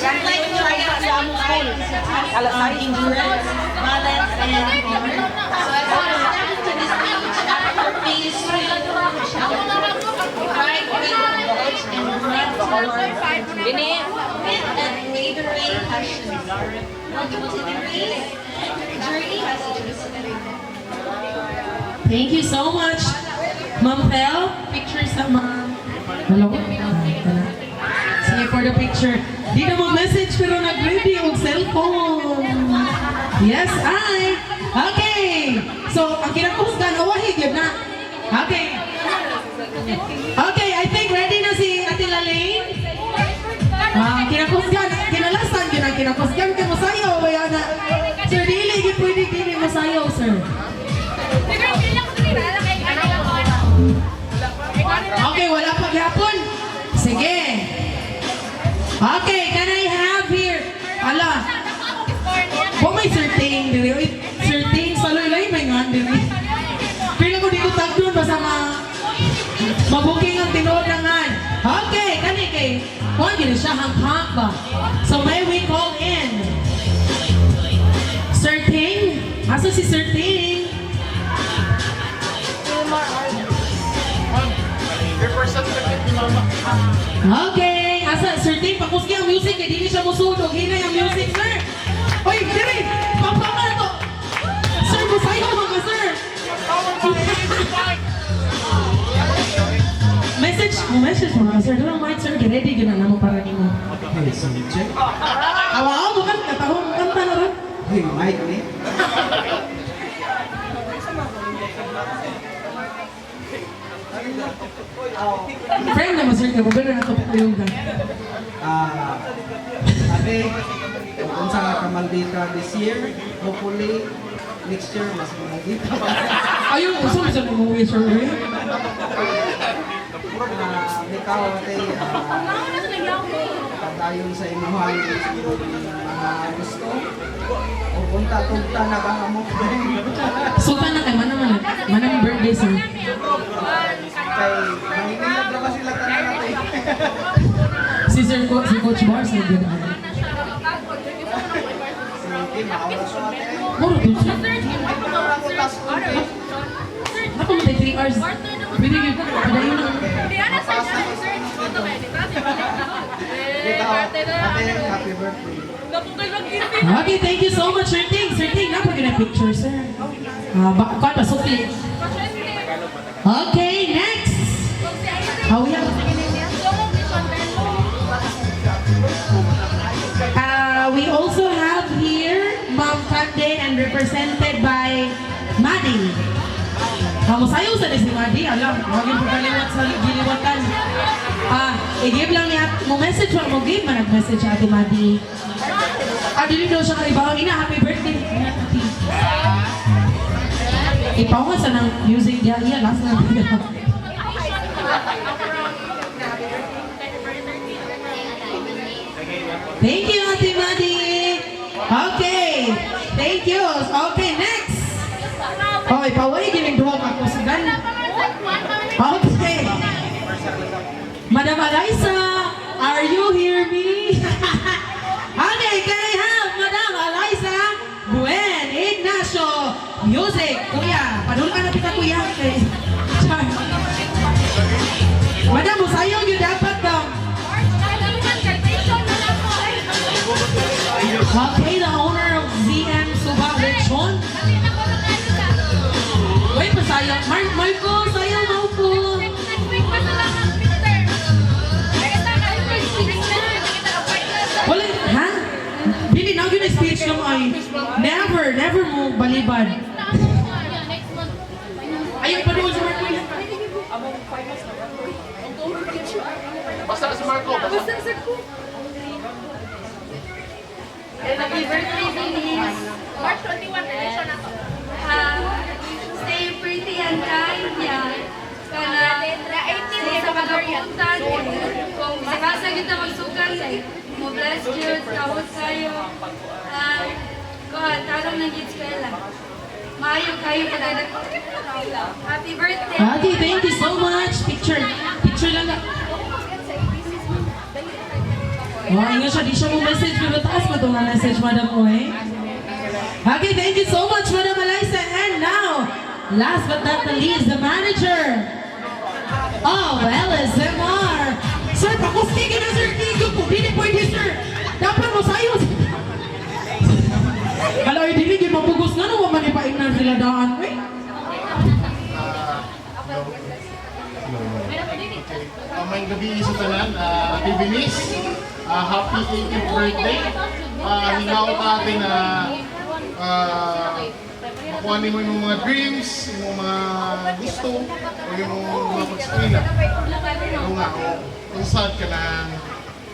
just like to try out some endurance, balance, and more. So as I step into this stage, your face will bright with knowledge and great forward. With unwavering passion. Welcome to the race. Journey messages. Thank you so much, Ma'am Pel. Pictures na, Ma'am. Hello? Sige, for the picture. Di na mag-message pero nag-ready yung cellphone. Yes, I. Okay. So, ang kinakusgan, awahig yun na. Okay. Okay, I think ready na si Ate Lalaine. Kinakusgan, kinalasan yun ang kinakusgan. Kaya masayaw, kaya na. Sir, dili, pwede dili masayaw, sir. Okay, wala pa gapon. Sige. Okay, can I have here? Ala. May certain diri. Certain saloy-lay may nga diri. Pila ko dito tagdon basta mabuking ang tinuod na nga. Okay, kani kay. Kung gini siya hang-hang ba? So may we call in Certain? Asa si Certain? Okay, asa Certain pakuski ang music kay dili siya musudog. Hinay ang music, sir. Oy, diri, pampakan to. Sir, musayo mga sir. Message mga sir. Dalang mic sir, get ready gina namo para nimo. Okay, so check. Awa mo kan katahon kanta na ron. Hey, mic ni. Friend naman sir, kaya maganda na ito yung Ate, kung sa kamaldita this year, hopefully, next year, mas maldita pa. Ayun, gusto mo sa umuwi sir, eh? Ikaw, ate, padayon sa imuhan mga gusto. O punta-tunta na ka mo. Sultan na kayo, manang birthday sir. Kay, mangingilag na ba sila tanan natin? Si Coach Bar, sir, good ate. Sige, makawala siya ate. Muro to sir. Ako mo 3 hours. Pwede yun, padayon na. Happy birthday. Okay, thank you so much, Sir Ting. Sir Ting, napaganda picture, sir. Bakit ba, sukli? Okay, next. We also have here Ma'am Kande and represented by Maddie. Masayaw sa si Maddie, alam, huwag yung pagkaliwat sa giliwatan. I-give lang niya, mo message mo give, nag-message Ate Maddie. Dili daw siya kaibahan. Ina, happy birthday. Ipawas sa ng music niya. Iya, last na. Thank you, Ate Maddie. Okay. Thank you. Okay, next. Oh, ipaway gining duha ka kusgan. Okay. Madam Eliza, are you hear me? Okay, can I have Madam Eliza Buen Ignacio Music? Kuya, padul ka na pita kuya. Okay. Madam, musayaw yun dapat daw. Okay, the owner of ZM Suba Lechon. Wait, pasayaw. Marco, sayaw mo ko. Wala, ha? Bili na yun speech ng ay. Never mo balibad. Ayaw pa doon sa Marco. Basta sa Marco. Basta sa Marco. Happy birthday, Denise. March 21, election na to. Stay pretty and kind, yeah. Kana, stay sa magapuntan. Kung sakasa kita magsukan, mo bless you, kahot kayo. Kuhan, tarong ng kids kayo lang. Maayo kayo padadag. Happy birthday. Ate, thank you so much. Picture lang na. Oh, ingat siya, di siya mo message, pero taas pa itong message, Madam Oy. Okay, thank you so much, Madam Eliza. And now, last but not the least, the manager. Oh, LSMR. Sir, pakustigin na, sir. Tigo po. Dili pwede, sir. Dapat mo sayo. Kala, dili, di mabugos na, no? Manipain na sila daan. Eh? May gabi sa tanan, Ate Venice. Happy 18th birthday. Hingaw ka atin na makuha mo yung mga dreams, yung mga gusto, o yung mga pag-eskwela. Ano nga, kung sad ka na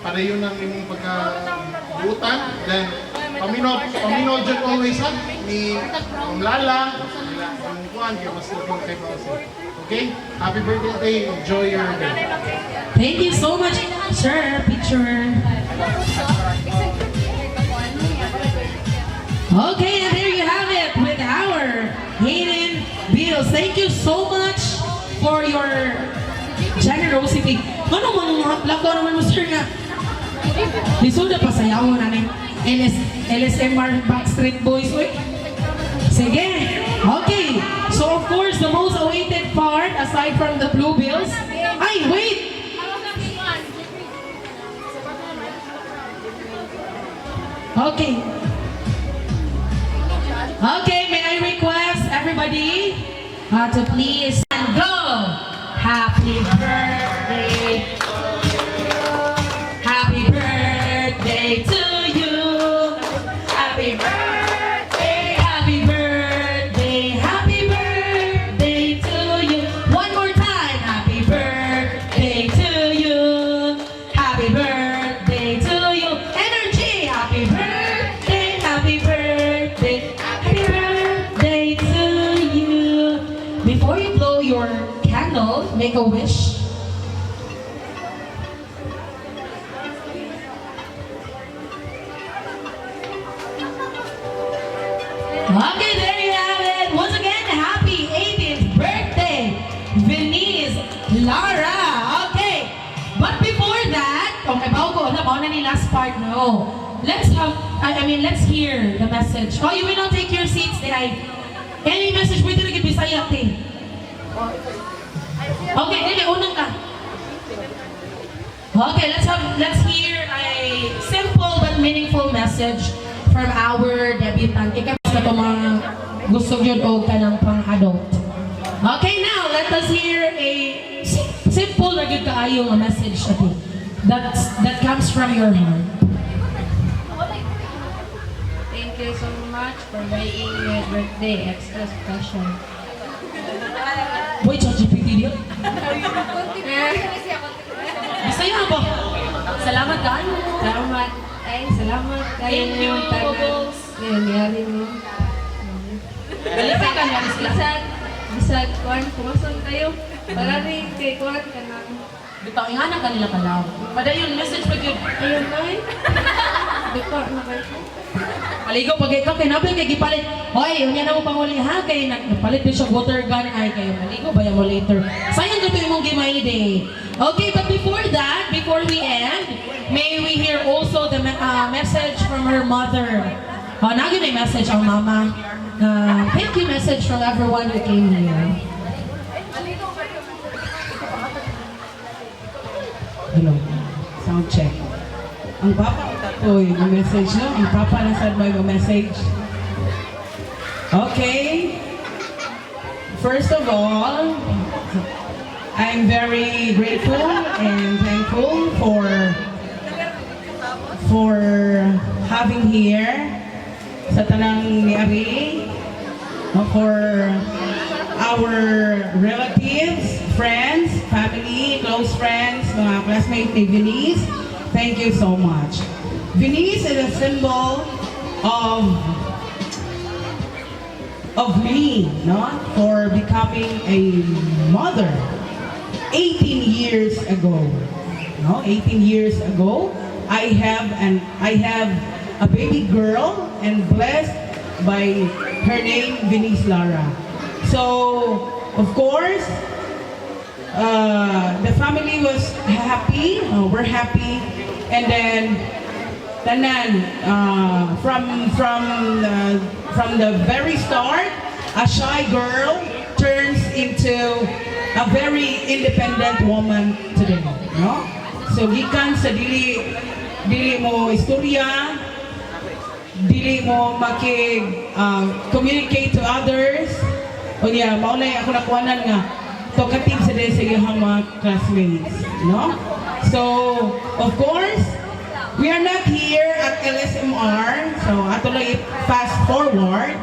para yun ang imong pagkabutan. Then, paminaw dyan always ha, ni Ang Lala, ang kuhan, kaya mas lapang kay Pausi. Okay? Happy birthday, enjoy your day. Thank you so much, sir. Picture. Okay, and there you have it with our Hayden Bills. Thank you so much for your generosity. Ano man mga plako naman mo, sir, nga? Lisuda pa sayaw na ng LSMR Backstreet Boys. Uy. Sige. Okay. So, of course, the most awaited part, aside from the Blue Bills. Ay, wait! Okay. Okay, may I request everybody to please go. Happy birthday. Happy birthday to you. Happy birthday. Happy birthday. Happy birthday to you. One more time. Happy birthday to you. Happy birthday to you. Energy. Happy birthday. Happy birthday. Happy birthday to you. Before you blow your candle, make a wish. Okay, there you have it. Once again, happy 18th birthday, Venice Lara. Okay, but before that, okay, bago na ni last part, no. Let's have, let's hear the message. Oh, you will not take your seats, Day. Any message mo ito naging Bisaya, Day? Okay, dili, unang ka. Okay, let's hear a simple but meaningful message from our debutant. Ikaw sa ito mga gusto yun o ka ng pang-adult. Okay, now, let us hear a simple na good kaayong message ati that comes from your heart. Thank you so much for making your birthday extra special. Boy, ChatGPT yun? Bisaya ba? Salamat, Dan. Salamat. Ay, salamat kayo. Thank you, Bubbles. Nangyari mo. Balikan ka na sila. Bisag, kuwan, pumason kayo. Para rin kay kuwan ka na. Bitaw, ihanan ka nila kalaw. Padayon, message pa yun. Ayun na eh. Biko na kayo. Maligo pag ikaw kay nabil kay gipalit. Hoy, unya na mo panguli ha kay nagpalit din siya water gun ay kayo maligo ba mo later. Sayang gito imong gimay day. Okay, but before that, before we end, may we hear also the message from her mother. Nagin may message ang mama. Thank you message from everyone who came here. Hello. Sound check. Ang papa uy, may message no? Ang papa nasad mo yung message. Okay. First of all, I'm very grateful and thankful for having here sa tanang ni Ari, for our relatives, friends, family, close friends, mga classmates ni Venice. Thank you so much. Venice is a symbol of me, no? For becoming a mother 18 years ago. No, 18 years ago, I have a baby girl and blessed by her name Venice Lara. So, of course, the family was happy. We're happy, and then tanan from the very start, a shy girl turns into a very independent woman today. No? So gikan sa dili mo istorya, dili mo communicate to others. Unya maulay ako nakuanan nga talkative sa sa iyong mga classmates, no? So, of course, we are not here at LSMR, so ato lang fast forward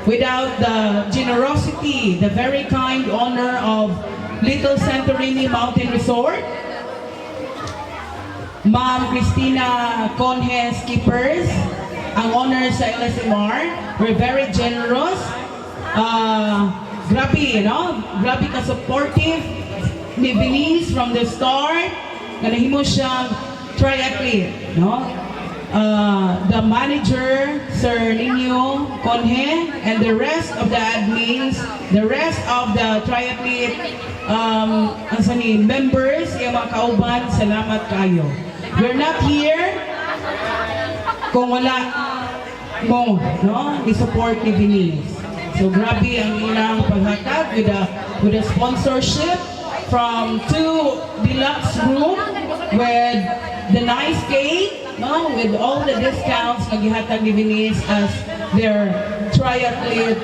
without the generosity, the very kind honor of Little Santorini Mountain Resort, Ma'am Cristina Conje Skippers, ang owner sa LSMR. We're very generous. Grabe, you know? Grabe ka supportive ni Venice from the start. Kanahimo siyang triathlete, no? The manager, Sir Nino Conje, and the rest of the admins, the rest of the triathlete members, yung mga kauban, salamat kayo. We're not here kung wala mo, no? I-support ni Venice. So grabe ang ilang paghatag with a sponsorship from 2 deluxe room with the nice cake, no, with all the discounts na gihatag ni Venice as their triathlete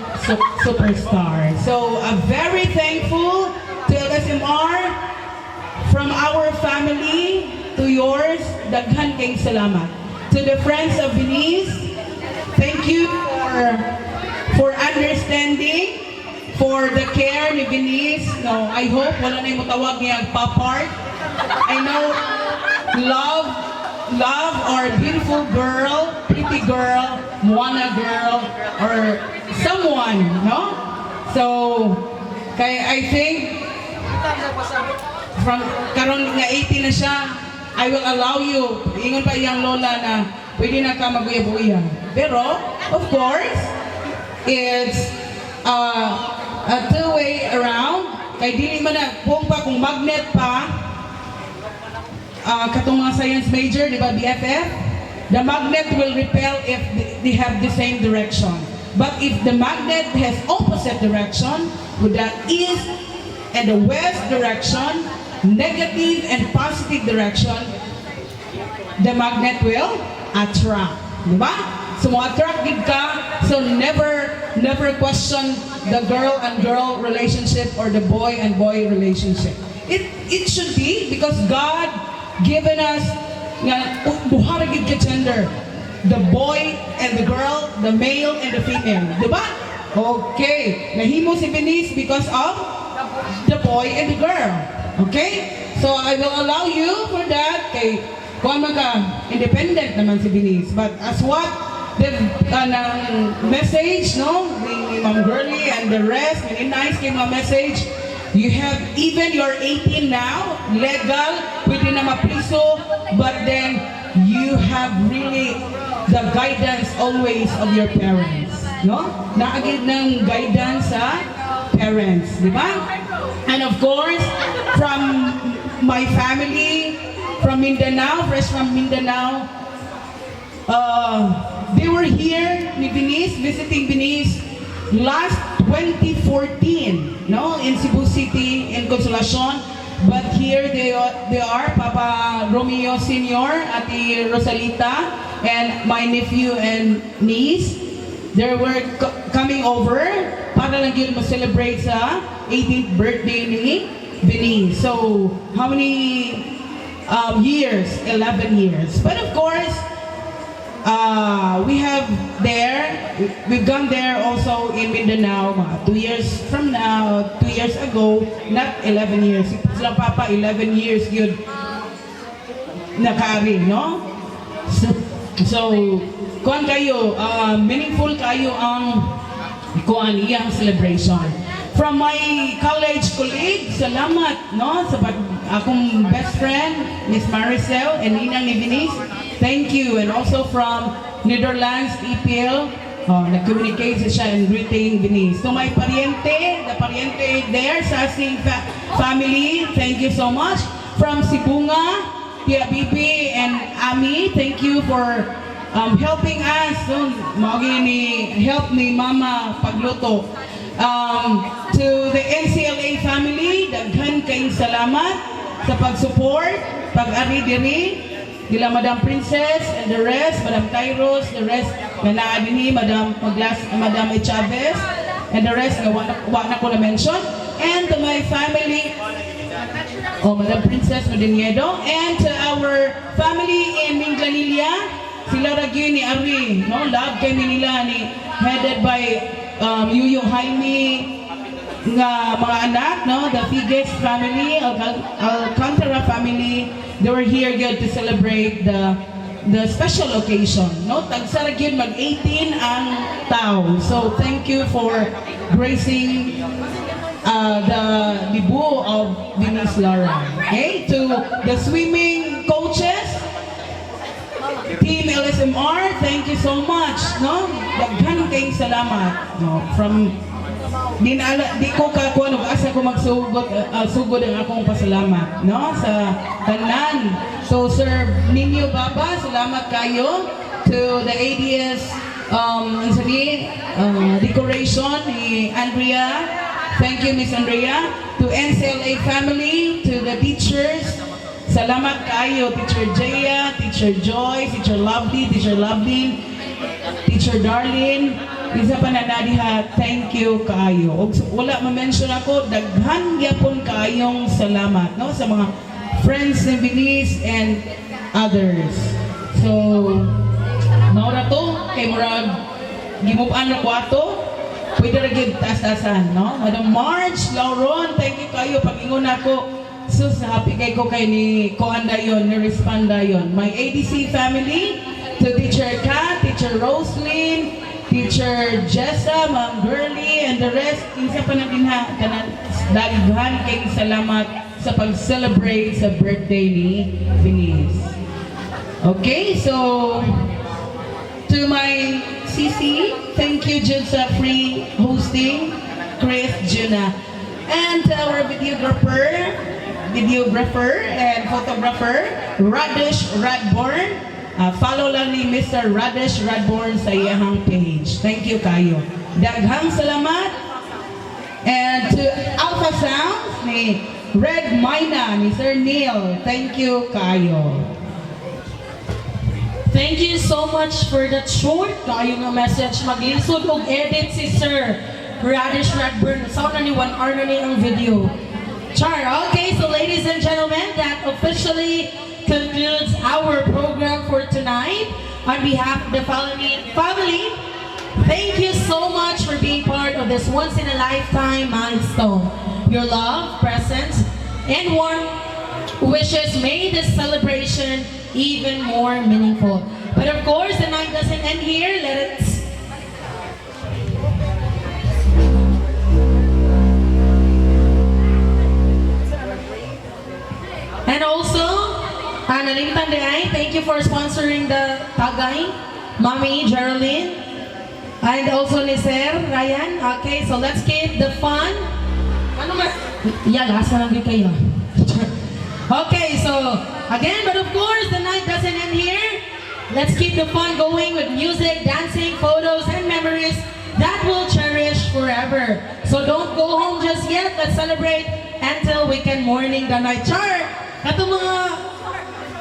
superstar. So very thankful to LSMR, from our family to yours, daghan kayong salamat. To the friends of Venice, thank you for understanding, for the care ni Venice. No, I hope wala na yung matawag niya pa-part. I know love our beautiful girl, pretty girl, Moana girl, or someone, no? So, I think from karon nga 18 na siya, I will allow you, ingon pa iyang lola na pwede na ka mag-uya-buya. Pero, of course, it's a two-way around. Kay dili man na kung magnet pa, katong mga science major, di ba, BFF? The magnet will repel if they have the same direction. But if the magnet has opposite direction, with the east and the west direction, negative and positive direction, the magnet will attract. Di ba? So mo-attract gid ka, so never question the girl and girl relationship or the boy and boy relationship. It should be because God given us nga buhara gid ka gender, the boy and the girl, the male and the female, di ba? Okay, nahimo si Venice because of the boy and the girl. Okay? So I will allow you for that. Okay, kuha ka, independent naman si Denise. But as what the message, no, ni Ma'am Girlie and the rest, very nice kay mga message. You have, even you're 18 now, legal, pwede na mapriso, but then you have really the guidance always of your parents, no? Naagid ng guidance sa parents, di ba? And of course, from my family, from Mindanao, fresh from Mindanao, they were here ni Venice, visiting Venice last 2014, no, in Cebu City, in Consolacion. But here they are, Papa Romeo Sr., Ate Rosalita, and my nephew and niece. They were coming over para lang yun ma-celebrate sa 18th birthday ni Venice. So, how many years? 11 years. But of course, we've gone there also in Mindanao, 2 years from now, 2 years ago, not 11 years. Sila Papa, 11 years yun nakari, no? So kuan kayo, meaningful kayo ang kuan iyang celebration. From my college colleague, salamat, no? Sa akong best friend, Miss Maricel, and Ninang ni Venice, thank you. And also from Netherlands, EPL, nag-communicate siya and greeting Venice. So my pariente, the pariente there, Sasing family, thank you so much. From Sibunga, Tia Bibi and Ami, thank you for helping us. So, help ni Mama pagluto. To the NCLA family, daghan kayong salamat sa pag-support, pag-ari diri, nila Madam Princess and the rest, Madam Kairos, the rest na naadini, Madam Chavez, and the rest na wala na ko na-mention. And to my family, Madam Princess Madiniedo, and to our family in Minglanilla, sila ragyo ni Ari, no? Love kami nila ni, headed by Yuyo Jaime, nga mga anak, no? The Figues family, Alcantara family, they were here good to celebrate the special occasion, no? Tagsara gyud mag-18 ang tao. So thank you for gracing the debut of Venice Lara. Okay, to the swimming coaches, Team LSMR, thank you so much, no? Daghan kayong salamat, no? From di ko kakuan og asa ko magsugod sugod ang akong pasalamat, no, sa tanan. So Sir Ninyo Baba, salamat kayo. To the ADS decoration ni Andrea, thank you Miss Andrea. To NCLA family, to the teachers, salamat kayo, Teacher Jaya, Teacher Joy, Teacher Lovely, Teacher Lovely, Teacher Darlene, isa pa na nadiha, thank you kayo. Og wala ma-mention ako, daghan gyapon kayong salamat, no, sa mga friends ni Venice and others. So, maura to, kay murag gimupan na kwato, pwede ra gyud taas-taasan, no? Madam Marge, Lauron, thank you kayo, pag-ingon ako, sus, happy kay ko kay ni Koanda yon, ni Respanda yon. My ADC family, to Teacher Kat, Teacher Roslyn, Teacher Jessa, Ma'am Girlie, and the rest, kinsa pa na din ha, daghan kayong salamat sa pag-celebrate sa birthday ni Venice. Okay, so, to my CC, thank you Jud sa free hosting, Chris, Juna. And to our videographer and photographer, Radish Radborn. Follow lang ni Mr. Radish Radborn sa iyahang page. Thank you kayo. Daghang salamat. And to Alpha Sounds ni Red Mina, ni Sir Neil. Thank you kayo. Thank you so much for that short kayo nga message. Maglisod og edit si Sir Radish Radburn. Sa na ni 1 hour na ni ang video. Char. Okay, so ladies and gentlemen, that officially concludes our program for tonight. On behalf of the family, thank you so much for being part of this once-in-a-lifetime milestone. Your love, presence, and warm wishes made this celebration even more meaningful. But of course, the night doesn't end here. Let it And also, Nanimitan Day, thank you for sponsoring the Tagay, Mommy Geraldine, and also ni Sir Ryan. Okay, so let's keep the fun. Ano man? Yeah, lasa lang din kayo. Okay, so again, but of course, the night doesn't end here. Let's keep the fun going with music, dancing, photos, and memories that we'll cherish forever. So don't go home just yet. Let's celebrate until weekend morning the night. Char! Kato mga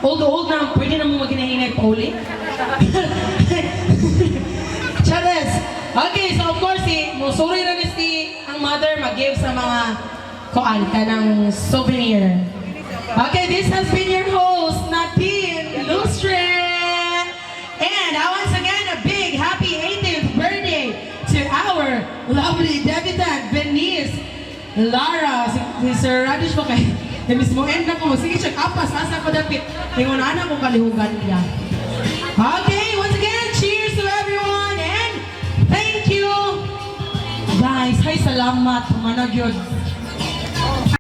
old na, pwede na mo maginahinay pa uli. Chares! Okay, so of course, musuri na ni ang mother mag-give sa mga koan ka ng souvenir. Okay, this has been your host, Nadine Lustre. And once again, a big happy 18th birthday to our lovely debutant, Venice Lara. Si Sir Radish mo kay mismo end na ko. Sige, check apas. Asa ko dapit. Tingon na ko kalihugan niya. Okay, once again, cheers to everyone and thank you. Guys, hay salamat. Manag yun.